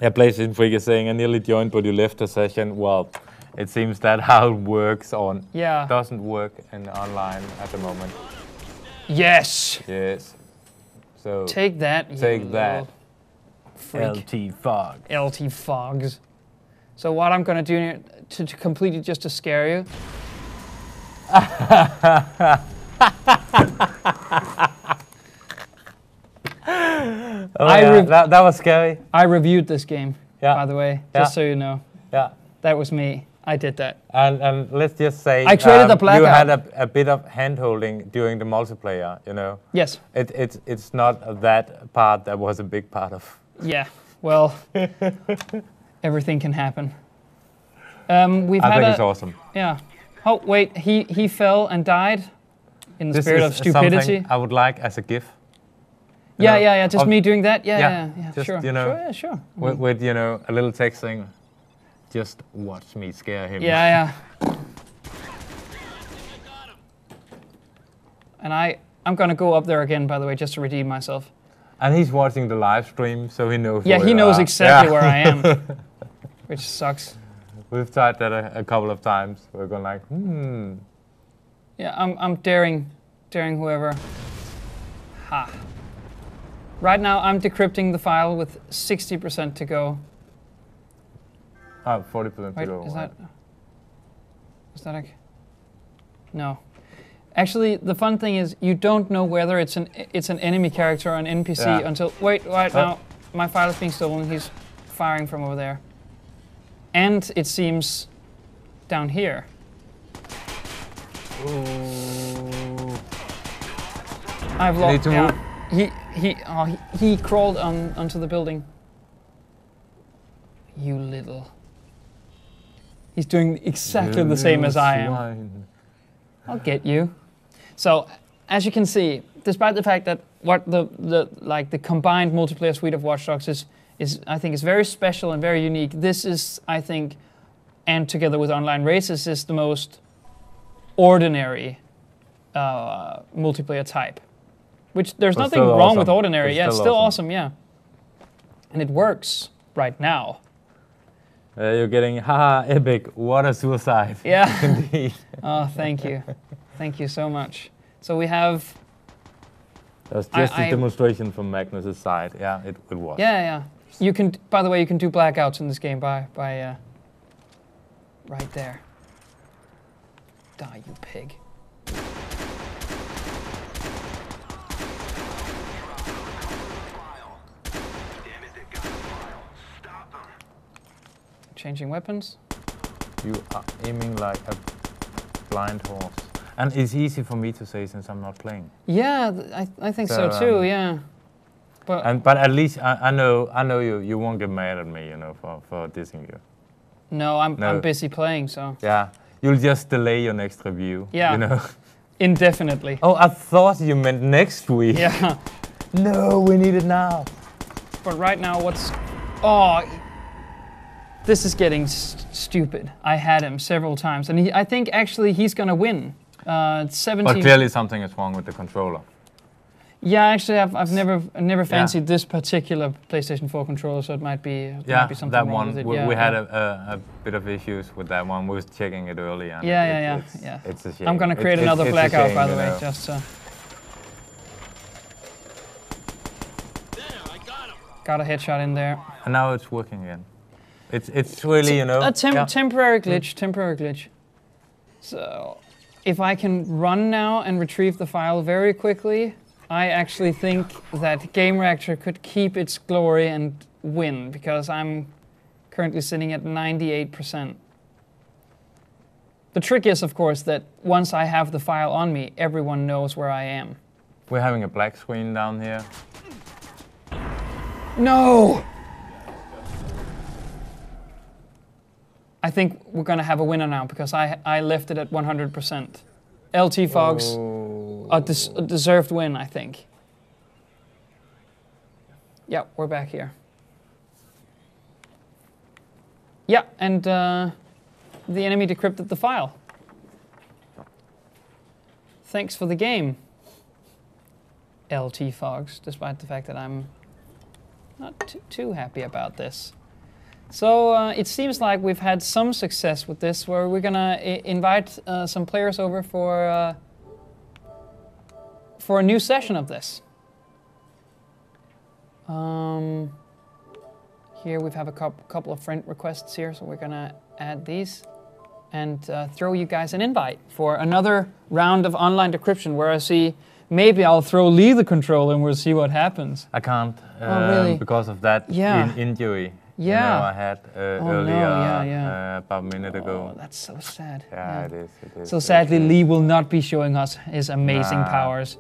Speaker 1: Yeah, PlayStation Freak is saying, I nearly joined, but you left the session. Well, it seems that how it works on doesn't work in online at the moment.
Speaker 2: Yes.
Speaker 1: Yes. So
Speaker 2: take that.
Speaker 1: Take that.
Speaker 2: Freak.
Speaker 1: LT Fog.
Speaker 2: LT Fogs. So what I'm gonna do to complete it, just to scare you.
Speaker 1: That was scary.
Speaker 2: I reviewed this game, by the way, just so you know.
Speaker 1: Yeah.
Speaker 2: That was me. I did that.
Speaker 1: And let's just say
Speaker 2: I created a blackout.
Speaker 1: You had a bit of hand-holding during the multiplayer, you know?
Speaker 2: Yes.
Speaker 1: It's not that part that was a big part of.
Speaker 2: Yeah, well, everything can happen.
Speaker 1: I think it's awesome.
Speaker 2: Yeah. Oh, wait, he fell and died in the spirit of stupidity.
Speaker 1: I would like as a GIF.
Speaker 2: Yeah, just me doing that? Yeah,
Speaker 1: just,
Speaker 2: sure.
Speaker 1: You know,
Speaker 2: sure.
Speaker 1: With, you know, a little text saying, just watch me scare him.
Speaker 2: Yeah. And I'm gonna go up there again, by the way, just to redeem myself.
Speaker 1: And he's watching the live stream, so he knows
Speaker 2: he knows exactly where I am, which sucks.
Speaker 1: We've tried that a couple of times. We're going like,
Speaker 2: Yeah, I'm daring whoever. Ha. Right now, I'm decrypting the file with 60% to go.
Speaker 1: 40% to go.
Speaker 2: Is that okay? No. Actually, the fun thing is you don't know whether it's an enemy character or an NPC until... Wait, right now, my file is being stolen. He's firing from over there. And it seems down here.
Speaker 1: Ooh.
Speaker 2: I've lost... He crawled onto the building. You little... He's doing exactly the same as I am. I'll get you. So, as you can see, despite the fact that what the combined multiplayer suite of Watch Dogs is I think is very special and very unique. This is, I think, and together with online races, is the most ordinary multiplayer type. Which there's nothing wrong with ordinary. Yeah, it's still awesome. Yeah, and it works right now.
Speaker 1: You're getting, haha, epic, what a suicide.
Speaker 2: Yeah.
Speaker 1: Indeed.
Speaker 2: Oh, thank you. Thank you so much. So we have...
Speaker 1: That's just a demonstration from Magnus' side. Yeah, it was.
Speaker 2: Yeah. You can, by the way, you can do blackouts in this game by right there. Die, you pig. Changing weapons.
Speaker 1: You are aiming like a blind horse. And it's easy for me to say since I'm not playing.
Speaker 2: Yeah, I think so too, yeah.
Speaker 1: But at least I know you won't get mad at me, you know, for dissing you.
Speaker 2: No, I'm busy playing, so.
Speaker 1: Yeah, you'll just delay your next review.
Speaker 2: Yeah.
Speaker 1: You know.
Speaker 2: Indefinitely.
Speaker 1: Oh, I thought you meant next week.
Speaker 2: Yeah.
Speaker 1: No, we need it now.
Speaker 2: But right now, this is getting stupid. I had him several times, and I think actually he's gonna win. 17.
Speaker 1: But clearly something is wrong with the controller.
Speaker 2: Yeah, actually, I've never fancied this particular PlayStation 4 controller, so it might be something
Speaker 1: that
Speaker 2: wrong
Speaker 1: one.
Speaker 2: with it.
Speaker 1: We had a bit of issues with that one. We was checking it earlier.
Speaker 2: Yeah.
Speaker 1: It's a shame.
Speaker 2: I'm gonna create another blackout, by the way,
Speaker 1: know.
Speaker 2: just
Speaker 6: There, I got him.
Speaker 2: got a headshot in there.
Speaker 1: And now it's working again. It's really, you know.
Speaker 2: A temporary glitch. So, if I can run now and retrieve the file very quickly, I actually think that Gamereactor could keep its glory and win, because I'm currently sitting at 98%. The trick is, of course, that once I have the file on me, everyone knows where I am.
Speaker 1: We're having a black screen down here.
Speaker 2: No! I think we're gonna have a winner now, because I left it at 100%. LT Fox, a deserved win, I think. Yeah, we're back here. Yeah, and the enemy decrypted the file. Thanks for the game, LT Fox, despite the fact that I'm not too happy about this. So it seems like we've had some success with this, where we're gonna invite some players over for a new session of this. Here we have a couple of friend requests here, so we're gonna add these and throw you guys an invite for another round of online decryption, where I see maybe I'll throw Lee the controller and we'll see what happens.
Speaker 1: I can't
Speaker 2: really?
Speaker 1: because of that injury.
Speaker 2: Yeah.
Speaker 1: You know, I had earlier about a minute ago.
Speaker 2: Oh, that's so sad.
Speaker 1: Yeah, it is.
Speaker 2: So sadly, Lee will not be showing us his amazing powers.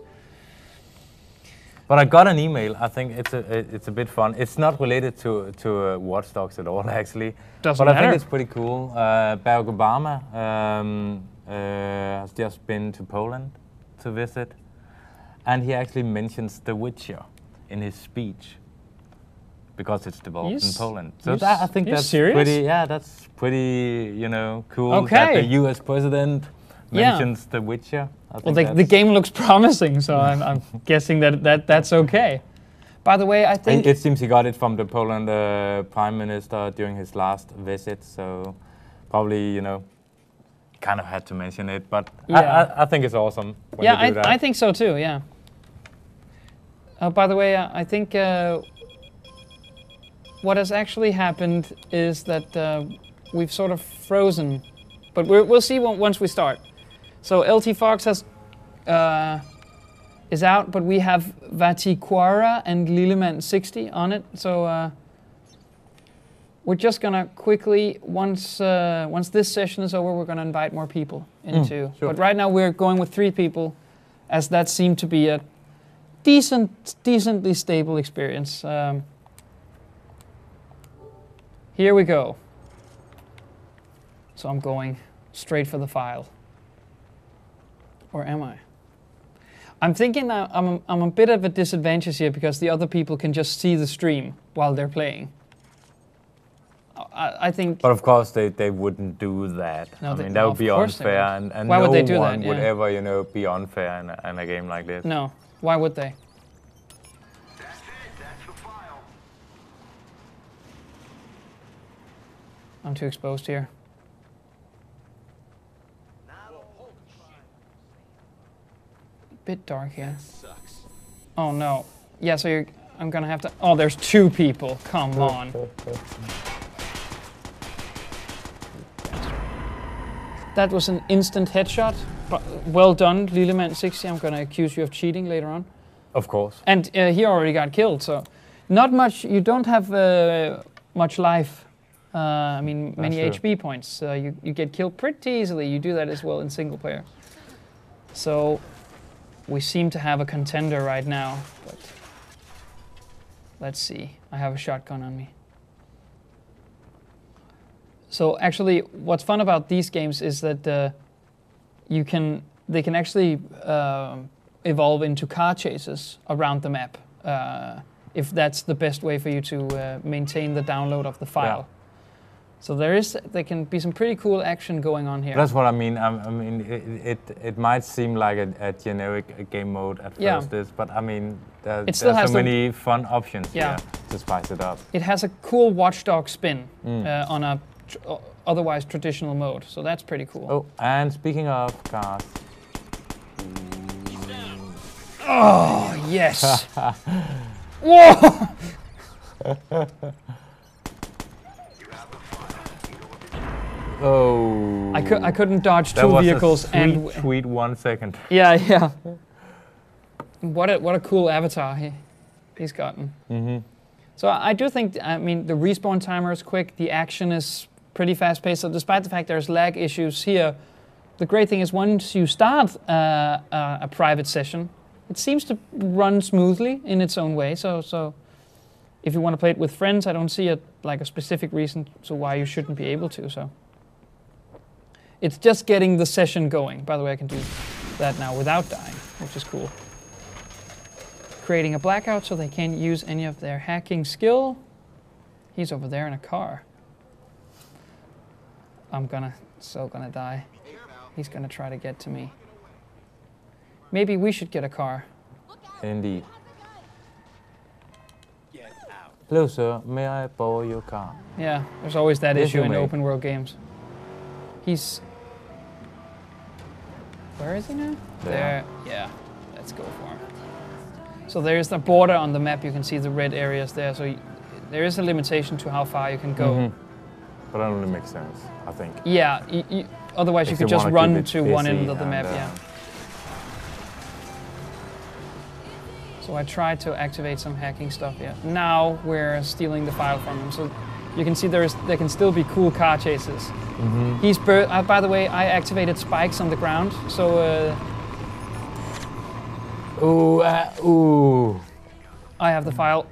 Speaker 1: But I got an email. I think it's a bit fun. It's not related to Watch Dogs at all, actually.
Speaker 2: Doesn't
Speaker 1: matter. I think
Speaker 2: matter.
Speaker 1: it's pretty cool. Barack Obama has just been to Poland to visit, and he actually mentions The Witcher in his speech, because it's developed in Poland. So I think that's
Speaker 2: serious?
Speaker 1: pretty. Yeah, that's pretty. You know, cool that the U.S. president mentions The Witcher.
Speaker 2: Well, the game looks promising, so I'm guessing that's okay. By the way, I think
Speaker 1: it seems he got it from the Poland Prime Minister during his last visit. So probably, you know, kind of had to mention it. But I think it's awesome when you do that.
Speaker 2: I think so too. Yeah. By the way, I think what has actually happened is that we've sort of frozen, but we'll see once we start. So LT Fox is out, but we have Vatiquara and Lilleman 60 on it. So we're just gonna quickly, once this session is over, we're gonna invite more people into.
Speaker 1: Sure.
Speaker 2: But right now we're going with 3 people, as that seemed to be a decently stable experience. Here we go. So I'm going straight for the file. Or am I? I'm thinking that I'm a bit of a disadvantage here, because the other people can just see the stream while they're playing. I think.
Speaker 1: But of course they wouldn't do that. No, I mean, that would be unfair, and
Speaker 2: why
Speaker 1: no
Speaker 2: would they do
Speaker 1: one
Speaker 2: that?
Speaker 1: would ever, you know, be unfair in a game like this.
Speaker 2: No, why would they?
Speaker 6: That's it. That's the file.
Speaker 2: I'm too exposed here. Bit dark here.
Speaker 6: Sucks.
Speaker 2: Oh no. Yeah, so I'm gonna have to. Oh, there's 2 people. Come on. That was an instant headshot. But well done, Lilleman 60. I'm gonna accuse you of cheating later on.
Speaker 1: Of course.
Speaker 2: And he already got killed, so not much. You don't have much life. I mean, many HP points. You get killed pretty easily. You do that as well in single player. So we seem to have a contender right now. But Let's see. I have a shotgun on me. So actually, what's fun about these games is that they can actually evolve into car chases around the map, if that's the best way for you to maintain the download of the file. Yeah. So there can be some pretty cool action going on here.
Speaker 1: That's what I mean. I mean, it might seem like a generic game mode at first, but I mean, there's so many fun options here to spice it up.
Speaker 2: It has a cool watchdog spin on a otherwise traditional mode, so that's pretty cool.
Speaker 1: Oh, and speaking of cars.
Speaker 2: Oh, yes! Whoa!
Speaker 1: Oh!
Speaker 2: I couldn't dodge two vehicles
Speaker 1: and sweet 1 second.
Speaker 2: Yeah. What a cool avatar he's gotten.
Speaker 1: Mm-hmm.
Speaker 2: So I do think, I mean, the respawn timer is quick. The action is pretty fast-paced. So despite the fact there's lag issues here, the great thing is once you start a private session, it seems to run smoothly in its own way. So if you want to play it with friends, I don't see a specific reason to why you shouldn't be able to. So it's just getting the session going. By the way, I can do that now without dying, which is cool. Creating a blackout so they can't use any of their hacking skill. He's over there in a car. I'm so gonna die. He's gonna try to get to me. Maybe we should get a car.
Speaker 1: Indeed. Hello, sir. May I borrow your car?
Speaker 2: Yeah, there's always that issue in open world games. Where is he now? There. Yeah, let's go for him. So there's the border on the map. You can see the red areas there. So there is a limitation to how far you can go.
Speaker 1: Mm-hmm. But that only makes sense, I think.
Speaker 2: Yeah, otherwise you could just run to one end of the map, yeah. So I tried to activate some hacking stuff here. Now we're stealing the file from him. So you can see there can still be cool car chases. Mm-hmm. By the way, I activated spikes on the ground, so...
Speaker 1: Ooh.
Speaker 2: I have the file.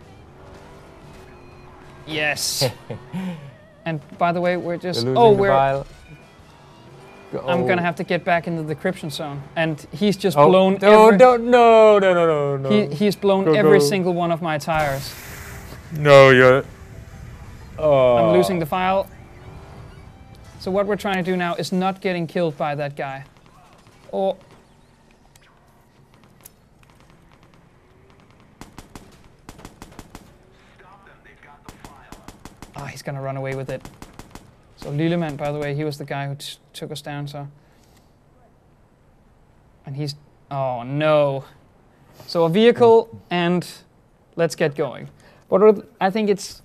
Speaker 2: Yes. And by the way, we're just... I'm gonna have to get back into the decryption zone, and he's just blown. No! He's blown every single one of my tires.
Speaker 1: No, you're.
Speaker 2: I'm losing the file. So what we're trying to do now is not getting killed by that guy. Oh. Ah, he's gonna run away with it. So Lilleman, by the way, he was the guy who took us down, so... And he's... Oh, no. So a vehicle, and let's get going. But I think it's,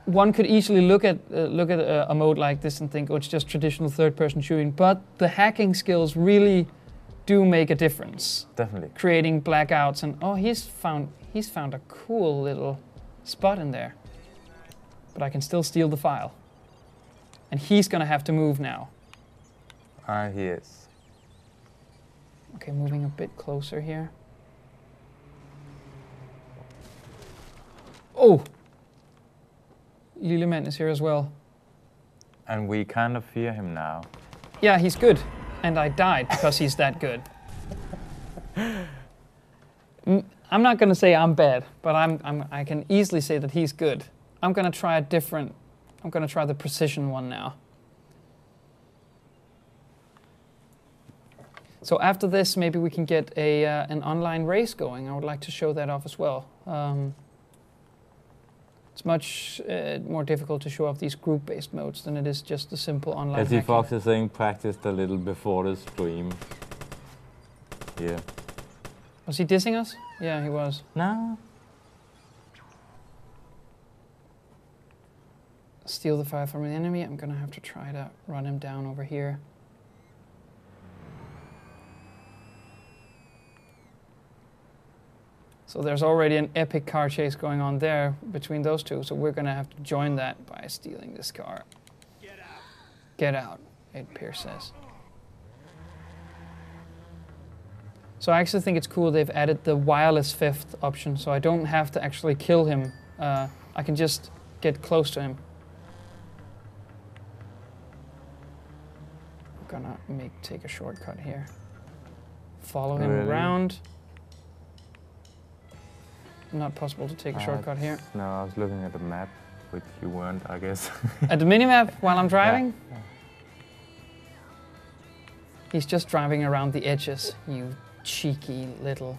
Speaker 2: one could easily look at a mode like this and think, oh, it's just traditional third-person shooting. But the hacking skills really do make a difference.
Speaker 1: Definitely.
Speaker 2: Creating blackouts, and he's found a cool little spot in there. But I can still steal the file. And he's gonna have to move now.
Speaker 1: He is.
Speaker 2: Okay, moving a bit closer here. Oh! Lilleman is here as well.
Speaker 1: And we kind of fear him now.
Speaker 2: Yeah, he's good. And I died because he's that good. I'm not gonna say I'm bad, but I can easily say that he's good. I'm gonna try the precision one now. So after this, maybe we can get an online race going. I would like to show that off as well. It's much more difficult to show off these group-based modes than it is just the simple online hacking.
Speaker 1: Fox is saying practiced a little before the stream. Yeah.
Speaker 2: Was he dissing us? Yeah, he was.
Speaker 1: No.
Speaker 2: Steal the fire from an enemy. I'm gonna have to try to run him down over here. So there's already an epic car chase going on there between those two, so we're gonna have to join that by stealing this car. Get out. Get out, Ed Pierce says. So I actually think it's cool they've added the wireless fifth option, so I don't have to actually kill him. I can just get close to him. I'm gonna take a shortcut here. Follow him around. Not possible to take a shortcut here.
Speaker 1: No, I was looking at the map, which you weren't, I guess.
Speaker 2: At the minimap while I'm driving? Yeah. He's just driving around the edges, you cheeky little...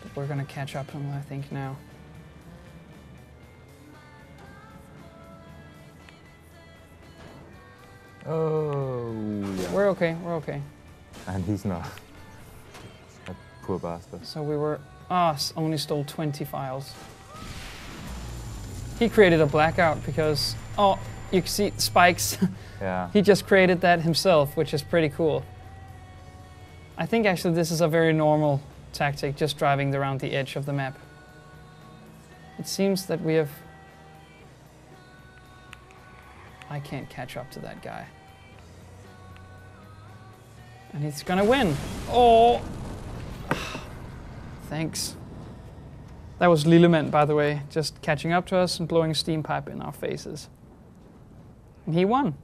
Speaker 2: But we're gonna catch up to him, I think, now.
Speaker 1: Oh, yeah.
Speaker 2: We're okay, we're okay.
Speaker 1: And he's not. That poor bastard.
Speaker 2: So we were... only stole 20 files. He created a blackout because... Oh, you can see spikes.
Speaker 1: Yeah.
Speaker 2: He just created that himself, which is pretty cool. I think actually this is a very normal tactic, just driving around the edge of the map. It seems that we have... I can't catch up to that guy. And he's gonna win. Oh! Thanks. That was Lilleman, by the way, just catching up to us and blowing a steam pipe in our faces. And he won.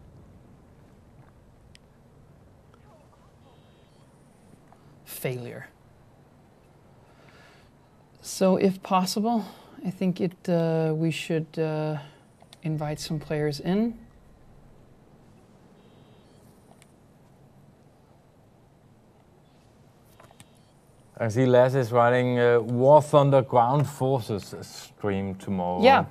Speaker 2: Failure. So if possible, I think we should invite some players in.
Speaker 1: I see Lars is running War Thunder Ground Forces stream tomorrow.
Speaker 2: Yeah.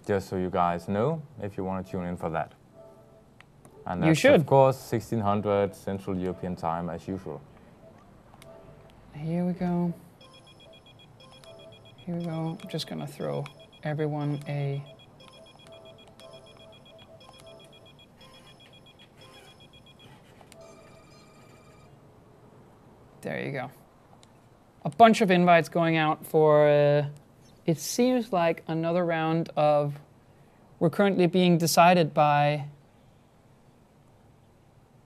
Speaker 1: Just so you guys know, if you want to tune in for that. And that's,
Speaker 2: you should.
Speaker 1: Of course, 1600 Central European time, as usual.
Speaker 2: Here we go. Here we go. I'm just gonna throw everyone a... There you go. A bunch of invites going out for, it seems like another round of, we're currently being decided by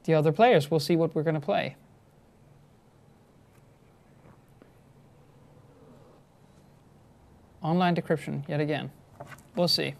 Speaker 2: the other players. We'll see what we're gonna play. Online decryption, yet again. We'll see.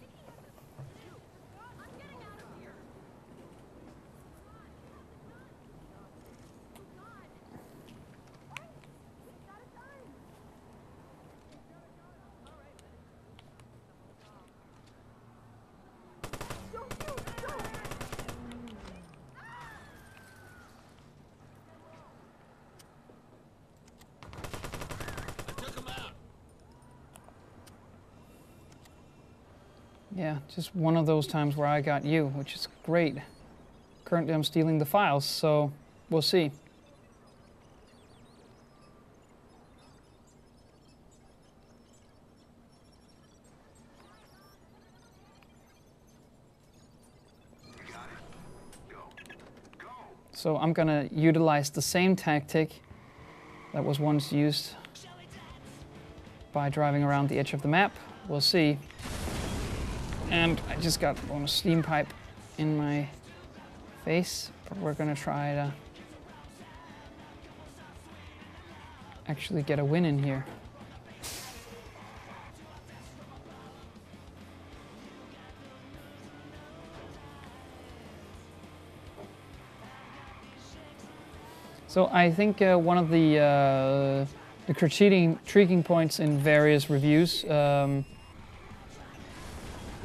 Speaker 2: Yeah, just one of those times where I got you, which is great. Currently I'm stealing the files, so we'll see. So I'm gonna utilize the same tactic that was once used by driving around the edge of the map. We'll see. And I just got on a steam pipe in my face, but we're gonna try to actually get a win in here. So I think one of the critiquing points in various reviews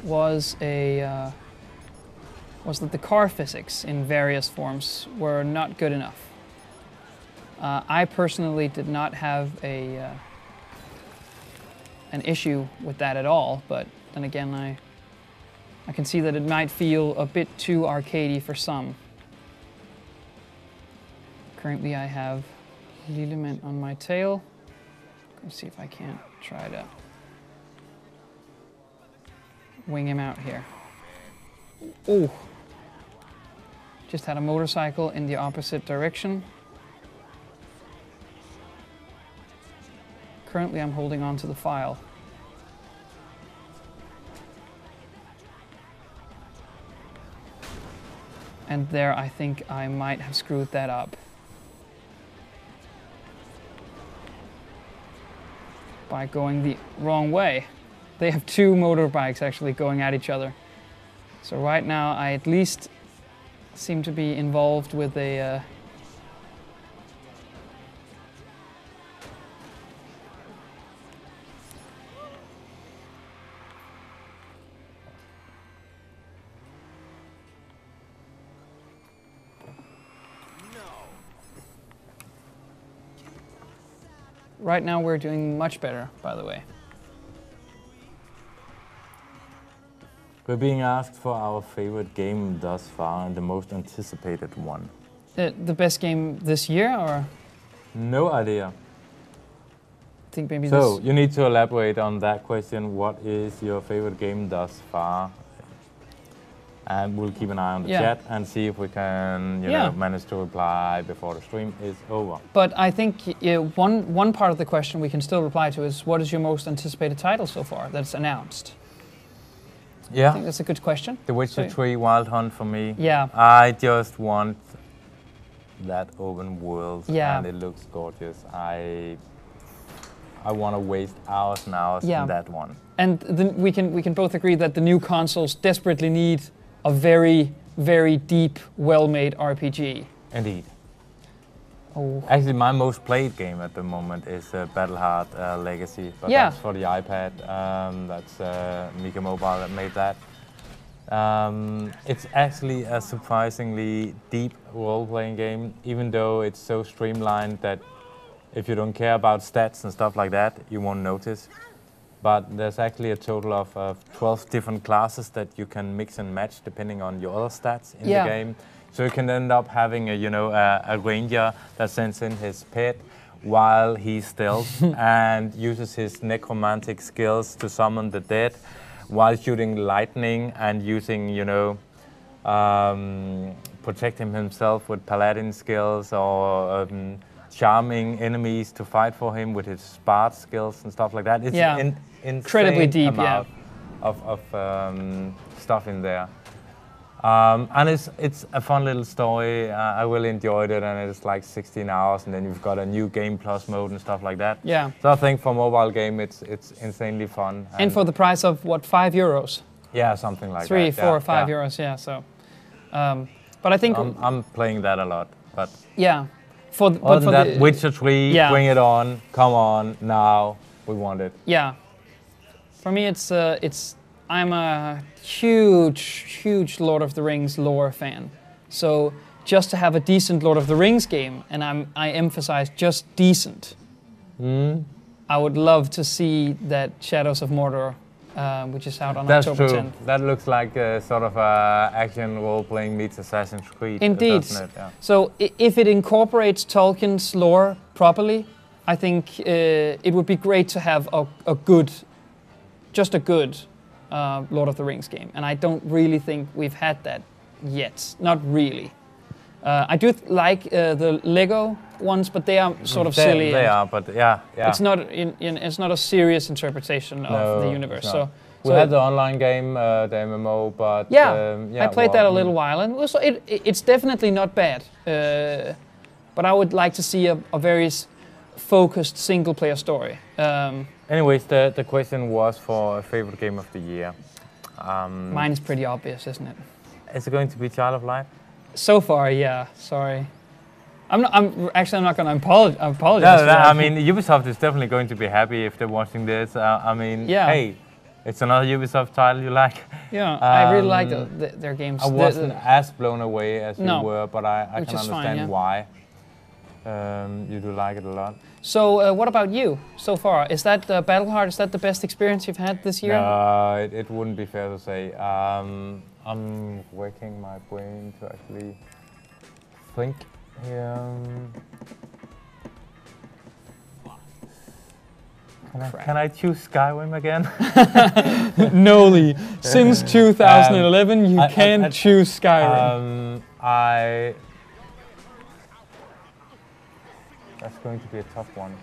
Speaker 2: was that the car physics in various forms were not good enough. I personally did not have an issue with that at all, but then again, I can see that it might feel a bit too arcadey for some. Currently, I have Lilliment on my tail. Let's see if I can't try to wing him out here. Oh! Just had a motorcycle in the opposite direction. Currently, I'm holding on to the file. And there I think I might have screwed that up. By going the wrong way. They have two motorbikes actually going at each other. So right now I at least seem to be involved with a Right now we're doing much better, by the way.
Speaker 1: We're being asked for our favorite game thus far and the most anticipated one.
Speaker 2: The best game this year, or?
Speaker 1: No idea.
Speaker 2: I think maybe
Speaker 1: so, you need to elaborate on that question. What is your favorite game thus far? And we'll keep an eye on the chat and see if we can, you know, manage to reply before the stream is over.
Speaker 2: But I think one part of the question we can still reply to is, what is your most anticipated title so far that's announced?
Speaker 1: Yeah.
Speaker 2: I think that's a good question.
Speaker 1: The Witcher 3 Wild Hunt for me.
Speaker 2: Yeah.
Speaker 1: I just want that open world and it looks gorgeous. I want to waste hours and hours in that one.
Speaker 2: And we can both agree that the new consoles desperately need a very, very deep, well-made RPG.
Speaker 1: Indeed.
Speaker 2: Oh.
Speaker 1: Actually, my most played game at the moment is Battlehard Legacy, but that's for the iPad. That's Mika Mobile that made that. It's actually a surprisingly deep role-playing game, even though it's so streamlined that if you don't care about stats and stuff like that, you won't notice. But there's actually a total of 12 different classes that you can mix and match depending on your other stats in the game. So you can end up having a ranger that sends in his pet while he stealths and uses his necromantic skills to summon the dead while shooting lightning and using, protecting himself with paladin skills or charming enemies to fight for him with his Bard skills and stuff like that. It's an
Speaker 2: incredibly deep
Speaker 1: amount of stuff in there. And it's a fun little story. I really enjoyed it, and it's like 16 hours, and then you've got a new Game Plus mode and stuff like that.
Speaker 2: Yeah.
Speaker 1: So I think for a mobile game, it's insanely fun.
Speaker 2: And for the price of what, €5?
Speaker 1: Yeah, something like
Speaker 2: 3,
Speaker 1: that.
Speaker 2: 4, 5 euros. Yeah. So, but I think
Speaker 1: I'm playing that a lot. But
Speaker 2: yeah.
Speaker 1: Other than that, Witcher 3, bring it on, come on, now, we want it.
Speaker 2: Yeah. For me, I'm a huge Lord of the Rings lore fan. So just to have a decent Lord of the Rings game, and I emphasize just decent, I would love to see that Shadows of Mordor, which is out on October 10th.
Speaker 1: That looks like a sort of action role-playing meets Assassin's Creed.
Speaker 2: Indeed.
Speaker 1: Doesn't it? Yeah.
Speaker 2: So if it incorporates Tolkien's lore properly, I think it would be great to have a good Lord of the Rings game. And I don't really think we've had that yet. Not really. I do like the Lego ones, but they are sort of silly.
Speaker 1: They are, but yeah.
Speaker 2: It's not it's not a serious interpretation of the universe. So
Speaker 1: we had the online game, the MMO, but
Speaker 2: I played that a little while, and also it's definitely not bad. But I would like to see a very focused single-player story.
Speaker 1: Anyways, the question was for a favorite game of the year.
Speaker 2: Mine is pretty obvious, isn't it?
Speaker 1: Is it going to be Child of Light?
Speaker 2: So far, yeah. Sorry. I'm not going to apologize.
Speaker 1: No, I mean, Ubisoft is definitely going to be happy if they're watching this. Hey, it's another Ubisoft title you like.
Speaker 2: Yeah, I really like their games.
Speaker 1: I wasn't as blown away as you were, but I can understand why. You do like it a lot.
Speaker 2: So what about you so far? Is that Battlehard, is that the best experience you've had this year?
Speaker 1: No, it wouldn't be fair to say. I'm working my brain to actually think. Can I choose Skyrim again?
Speaker 2: No, Lee. Since 2011, you can't choose Skyrim.
Speaker 1: That's going to be a tough one.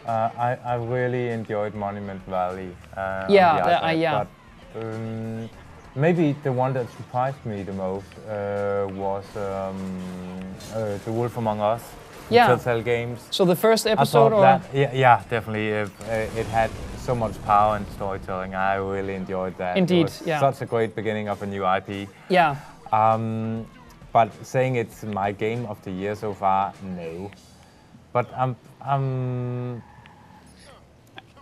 Speaker 1: I really enjoyed Monument Valley. But Maybe the one that surprised me the most was The Wolf Among Us. Telltale Games.
Speaker 2: So the first episode, or?
Speaker 1: Yeah, definitely. It had so much power and storytelling. I really enjoyed that.
Speaker 2: Indeed,
Speaker 1: it was such a great beginning of a new IP.
Speaker 2: Yeah.
Speaker 1: But saying it's my game of the year so far, no. But
Speaker 2: I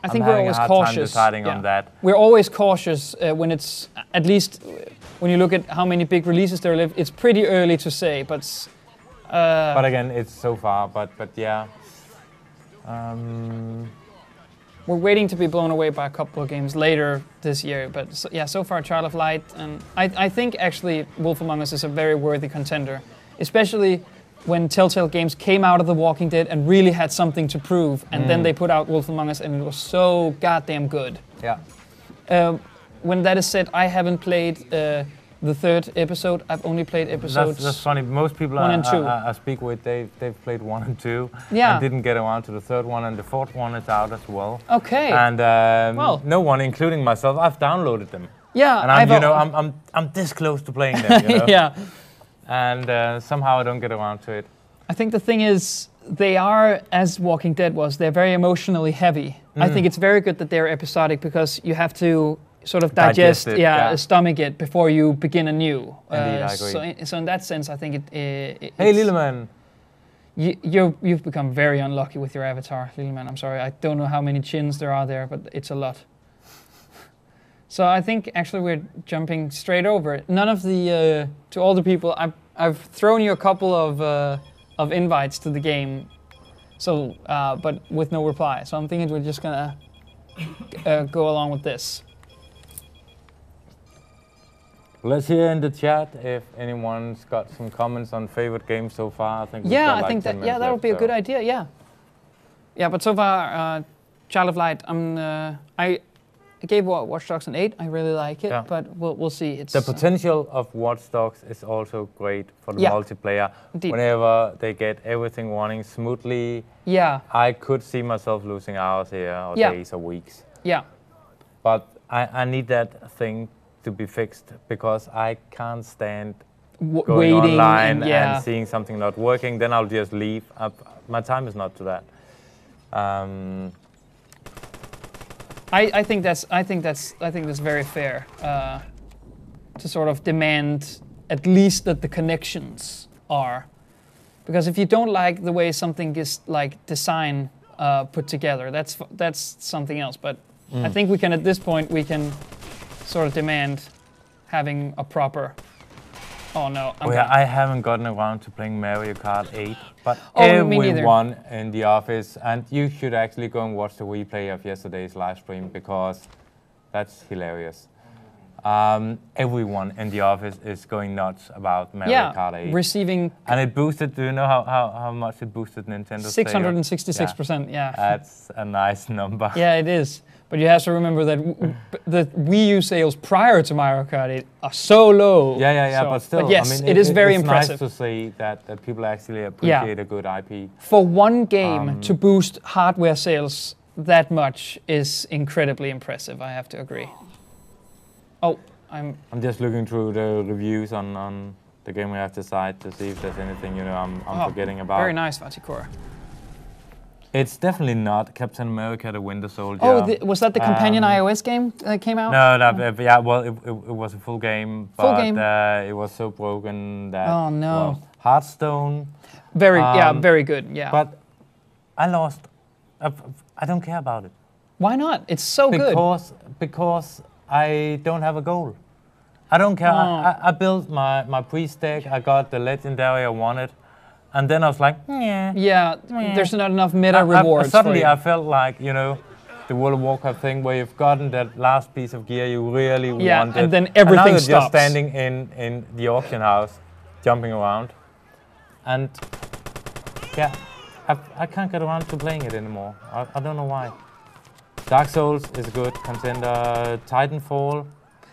Speaker 2: think we're always cautious.
Speaker 1: Deciding on that.
Speaker 2: We're always cautious when it's, at least when you look at how many big releases there are. It's pretty early to say, but.
Speaker 1: But again, it's so far. But yeah.
Speaker 2: We're waiting to be blown away by a couple of games later this year. But so far, Child of Light, and I think actually Wolf Among Us is a very worthy contender, especially when Telltale Games came out of The Walking Dead and really had something to prove, and then they put out Wolf Among Us, and it was so goddamn good.
Speaker 1: Yeah.
Speaker 2: When that is said, I haven't played the third episode. I've only played episodes.
Speaker 1: That's funny. Most people I speak with, they've played 1 and 2, and didn't get around to the third one, and the fourth one is out as well.
Speaker 2: Okay.
Speaker 1: And no one, including myself, I've downloaded them.
Speaker 2: Yeah.
Speaker 1: And I'm this close to playing them. You know?
Speaker 2: Yeah.
Speaker 1: And somehow I don't get around to it.
Speaker 2: I think the thing is, they are, as Walking Dead was, they're very emotionally heavy. I think it's very good that they're episodic because you have to sort of digest it, stomach it before you begin anew.
Speaker 1: Indeed, I agree.
Speaker 2: So in that sense, I think
Speaker 1: Hey, little man.
Speaker 2: You've become very unlucky with your avatar, little man. I'm sorry, I don't know how many chins there are there, but it's a lot. So I think actually we're jumping straight over it. None of the to all the people, I've thrown you a couple of invites to the game, so but with no reply. So I'm thinking we're just gonna go along with this.
Speaker 1: Let's hear in the chat if anyone's got some comments on favorite games so far. I think
Speaker 2: I think that would be a good idea. Yeah. But so far, Child of Light, I gave Watch Dogs an 8. I really like it, but we'll see. It's
Speaker 1: the potential of Watch Dogs is also great for the multiplayer.
Speaker 2: Indeed.
Speaker 1: Whenever they get everything running smoothly, I could see myself losing hours here, or days or weeks.
Speaker 2: Yeah.
Speaker 1: But I need that thing to be fixed because I can't stand going
Speaker 2: waiting
Speaker 1: online and seeing something not working. Then I'll just leave. My time is not to that.
Speaker 2: I think that's very fair to sort of demand at least that the connections are, because if you don't like the way something is like design put together, that's something else. But I think we can at this point sort of demand having a proper. Oh no!
Speaker 1: I haven't gotten around to playing Mario Kart 8, but everyone in the office, and you should actually go and watch the replay of yesterday's live stream because that's hilarious. Everyone in the office is going nuts about Mario Kart 8.
Speaker 2: Receiving.
Speaker 1: And it boosted, do you know how much it boosted Nintendo's
Speaker 2: 666%, yeah.
Speaker 1: That's a nice number.
Speaker 2: Yeah, it is. But you have to remember that the Wii U sales prior to Mario Kart 8 are so low.
Speaker 1: Yeah, but still,
Speaker 2: but yes,
Speaker 1: I mean,
Speaker 2: it is very impressive.
Speaker 1: It's nice to see that people actually appreciate a good IP.
Speaker 2: For one game to boost hardware sales that much is incredibly impressive, I have to agree. Oh, I'm
Speaker 1: just looking through the reviews on the Gamereactor site to see if there's anything I'm forgetting about.
Speaker 2: Very nice, Vaticor.
Speaker 1: It's definitely not Captain America: The Winter Soldier.
Speaker 2: Oh, was that the companion iOS game that came out?
Speaker 1: No, yeah, well, it was a full game, but it was so broken that.
Speaker 2: Oh no!
Speaker 1: Well, Hearthstone.
Speaker 2: Very good. Yeah.
Speaker 1: But I lost. I don't care about it.
Speaker 2: Why not? It's so good.
Speaker 1: Because I don't have a goal. I don't care. I built my priest deck. I got the legendary I wanted. And then I was like,
Speaker 2: there's not enough meta rewards.
Speaker 1: Suddenly I felt like, the World of Warcraft thing where you've gotten that last piece of gear you really wanted.
Speaker 2: And then everything stops.
Speaker 1: Now you're just standing in the auction house, jumping around. And I can't get around to playing it anymore. I don't know why. Dark Souls is a good contender. Titanfall.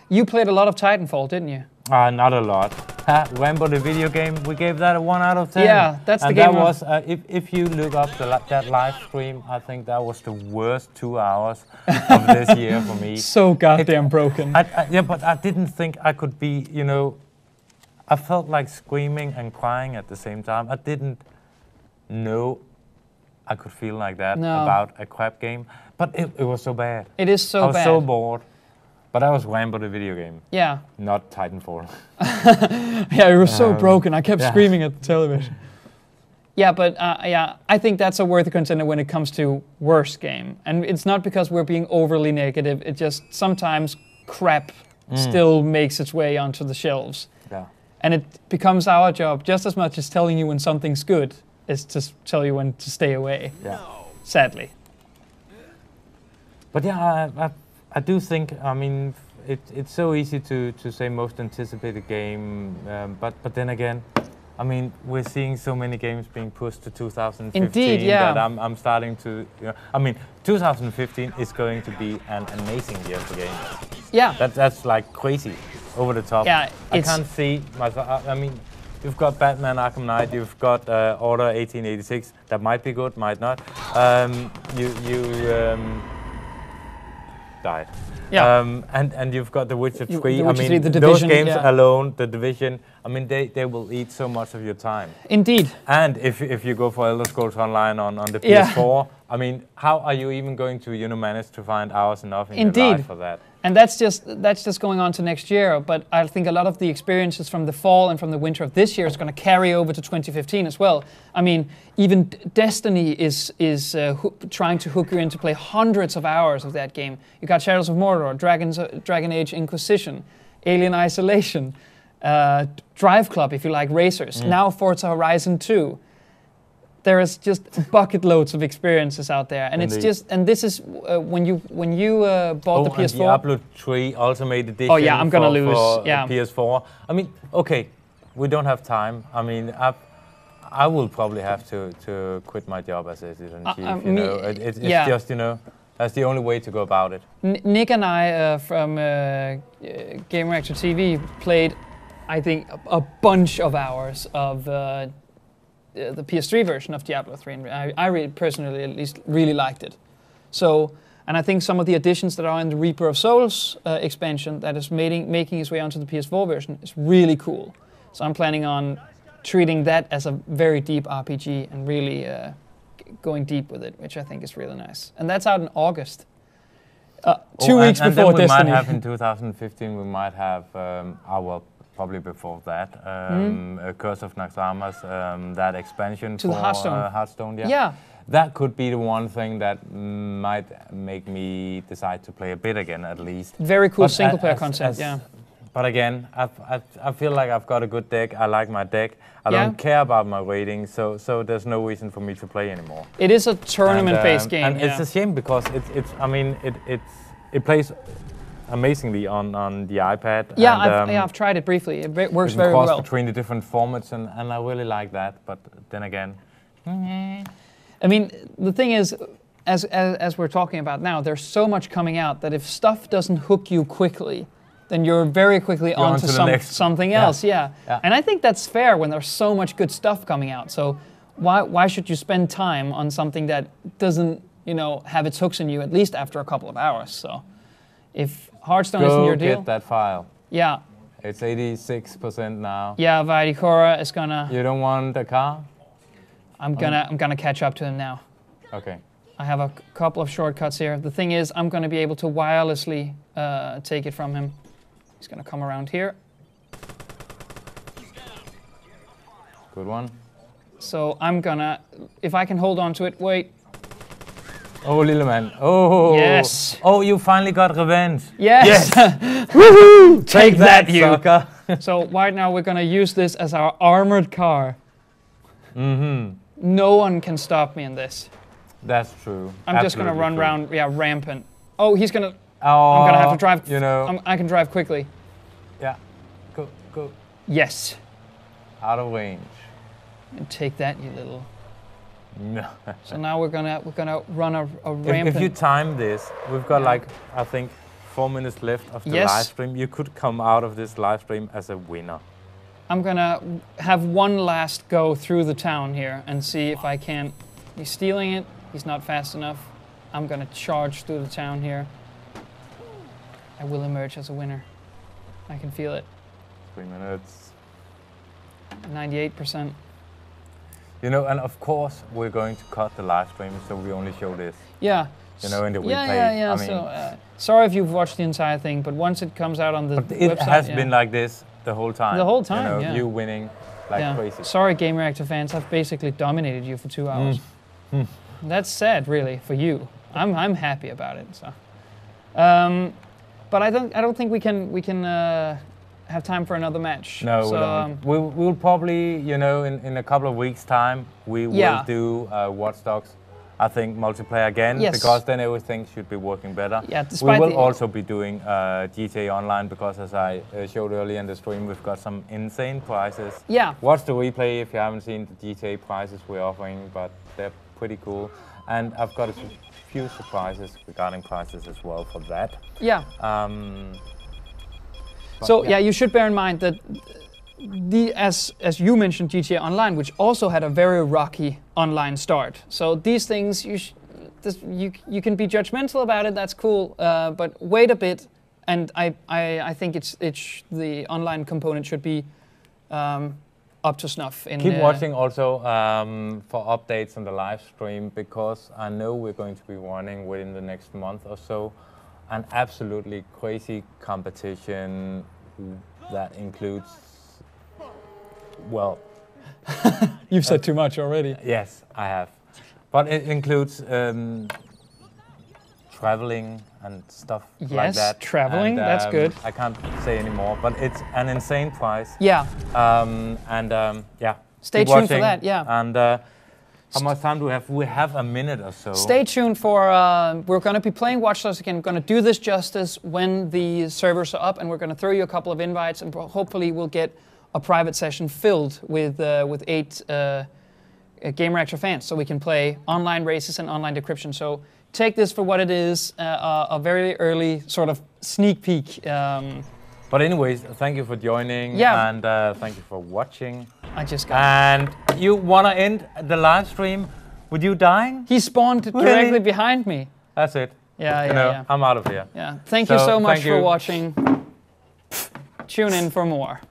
Speaker 2: You played a lot of Titanfall, didn't you?
Speaker 1: Not a lot. Rambo the video game, we gave that a 1 out of 10.
Speaker 2: Yeah, that's the game.
Speaker 1: And that was, if you look up that live stream, I think that was the worst 2 hours of this year for me.
Speaker 2: So goddamn broken.
Speaker 1: Yeah, but I didn't think I could be, you know, I felt like screaming and crying at the same time. I didn't know I could feel like that about a crap game, but it was so bad.
Speaker 2: It is so bad.
Speaker 1: I was so bored. But that was Rambo the video game.
Speaker 2: Yeah.
Speaker 1: Not Titanfall.
Speaker 2: Yeah, it was so broken. I kept screaming at the television. Yeah, but yeah, I think that's a worthy contender when it comes to worst game. And it's not because we're being overly negative. It just sometimes crap still makes its way onto the shelves. Yeah. And it becomes our job just as much as telling you when something's good is to tell you when to stay away. Yeah. Sadly. But yeah, I do think, I mean, it's so easy to say most anticipated game, but then again, I mean, we're seeing so many games being pushed to 2015. Indeed, yeah. That I'm starting to, you know, I mean, 2015 is going to be an amazing year for games. Yeah. That's like crazy, over the top. Yeah, I can't see myself, I mean, you've got Batman Arkham Knight, you've got Order 1886, that might be good, might not. Died. Yeah. And you've got The Witcher 3. I mean, those games alone, The Division, I mean, they will eat so much of your time. Indeed. And if you go for Elder Scrolls Online on the PS4, I mean, how are you even going to, you know, manage to find hours enough in your life for that? And that's just going on to next year. But I think a lot of the experiences from the fall and from the winter of this year is going to carry over to 2015 as well. I mean, even Destiny is trying to hook you in to play hundreds of hours of that game. You got Shadows of Mordor, Dragon Age Inquisition, Alien Isolation, Drive Club if you like racers. Now Forza Horizon 2. There is just bucket loads of experiences out there, and it's just, and this is when you bought the PS4. And Diablo 3 Ultimate Edition. Oh yeah, I'm gonna lose. Yeah. PS4. I mean, okay, we don't have time. I mean, I will probably have to quit my job as editor-in-chief. You know, it's just, you know, that's the only way to go about it. Nick and I from Gamereactor TV played, I think, a bunch of hours of. The PS3 version of Diablo 3, and I really, personally at least, really liked it. So, and I think some of the additions that are in the Reaper of Souls expansion that is making its way onto the PS4 version is really cool. So I'm planning on treating that as a very deep RPG and really going deep with it, which I think is really nice. And that's out in August. 2 weeks before Destiny. And then we might have in 2015, we might have probably before that, Curse of Naxxramas, that expansion to for Hearthstone. Yeah. That could be the one thing that might make me decide to play a bit again, at least. Very cool single-player concept, yeah. But again, I feel like I've got a good deck. I like my deck. I don't care about my rating, so there's no reason for me to play anymore. It is a tournament-based game, and it's a shame because it plays amazingly on the iPad. Yeah, I've tried it briefly. It works very well. Between the different formats, and I really like that. But then again, I mean, the thing is, as we're talking about now, there's so much coming out that if stuff doesn't hook you quickly, then you're very quickly on to something else. Yeah. And I think that's fair when there's so much good stuff coming out. So why should you spend time on something that doesn't, you know, have its hooks in you at least after a couple of hours? So if Hearthstone isn't your deal. Go get that file. Yeah. It's 86% now. Yeah, Vaidikora is gonna. You don't want a car? I'm gonna catch up to him now. Okay. I have a couple of shortcuts here. The thing is, I'm gonna be able to wirelessly take it from him. He's gonna come around here. Good one. So I'm gonna, if I can hold on to it, wait. Oh, little man. Oh. Yes. Oh, you finally got revenge. Yes. Woohoo! Take that, you sucker. So right now we're gonna use this as our armored car. Mm-hmm. No one can stop me in this. That's true. I'm just gonna run around, rampant. Oh, he's gonna. Oh, I'm gonna have to drive. You know. I can drive quickly. Yeah. Go. Yes. Out of range. And take that, you little. No. So now we're gonna run a rampant. If you time this, we've got like I think 4 minutes left of the live stream. You could come out of this live stream as a winner. I'm gonna have one last go through the town here and see if I can. He's stealing it. He's not fast enough. I'm gonna charge through the town here. I will emerge as a winner. I can feel it.
Speaker 1: 3 minutes.
Speaker 2: 98%.
Speaker 1: You know, and of course we're going to cut the live stream, so we only show this.
Speaker 2: Yeah.
Speaker 1: You know, in the replay.
Speaker 2: Yeah.
Speaker 1: I mean,
Speaker 2: so, sorry if you've watched the entire thing, but once it comes out on the website,
Speaker 1: it has been like this the whole time.
Speaker 2: The whole time,
Speaker 1: you know,
Speaker 2: yeah.
Speaker 1: You winning like crazy.
Speaker 2: Sorry, Gamereactor fans, I've basically dominated you for 2 hours. That's sad, really, for you. I'm happy about it. So, but I don't think we can have time for another match.
Speaker 1: No,
Speaker 2: so,
Speaker 1: we don't. We'll probably, you know, in a couple of weeks' time, we will do Watch Dogs. I think multiplayer again, because then everything should be working better.
Speaker 2: Yeah,
Speaker 1: we will also be doing GTA Online because, as I showed earlier in the stream, we've got some insane prizes.
Speaker 2: Yeah.
Speaker 1: Watch the replay if you haven't seen the GTA prizes we're offering, but they're pretty cool. And I've got a few surprises regarding prizes as well for that.
Speaker 2: Yeah. So yeah, you should bear in mind that as you mentioned, GTA Online, which also had a very rocky online start. So these things, you can be judgmental about it. That's cool, but wait a bit, and I think the online component should be up to snuff.
Speaker 1: Keep watching also for updates on the live stream, because I know we're going to be running within the next month or so an absolutely crazy competition that includes. Well,
Speaker 2: you've said too much already.
Speaker 1: Yes, I have. But it includes traveling and stuff like that.
Speaker 2: Yes, traveling, and, that's good.
Speaker 1: I can't say anymore, but it's an insane prize.
Speaker 2: Yeah.
Speaker 1: Yeah.
Speaker 2: Stay tuned for that, yeah.
Speaker 1: And how much time do we have? We have a minute or so.
Speaker 2: Stay tuned for, we're going to be playing Watch Dogs again. We're going to do this justice when the servers are up, and we're going to throw you a couple of invites, and hopefully we'll get a private session filled with 8 Gamereactor fans, so we can play online races and online decryption. So take this for what it is, a very early sort of sneak peek.
Speaker 1: But anyways, thank you for joining, and thank you for watching.
Speaker 2: I just got
Speaker 1: And you want to end the live stream with you dying?
Speaker 2: He spawned directly behind me.
Speaker 1: That's it.
Speaker 2: Yeah.
Speaker 1: I'm out of here.
Speaker 2: Yeah. Thank you so much for watching. Tune in for more.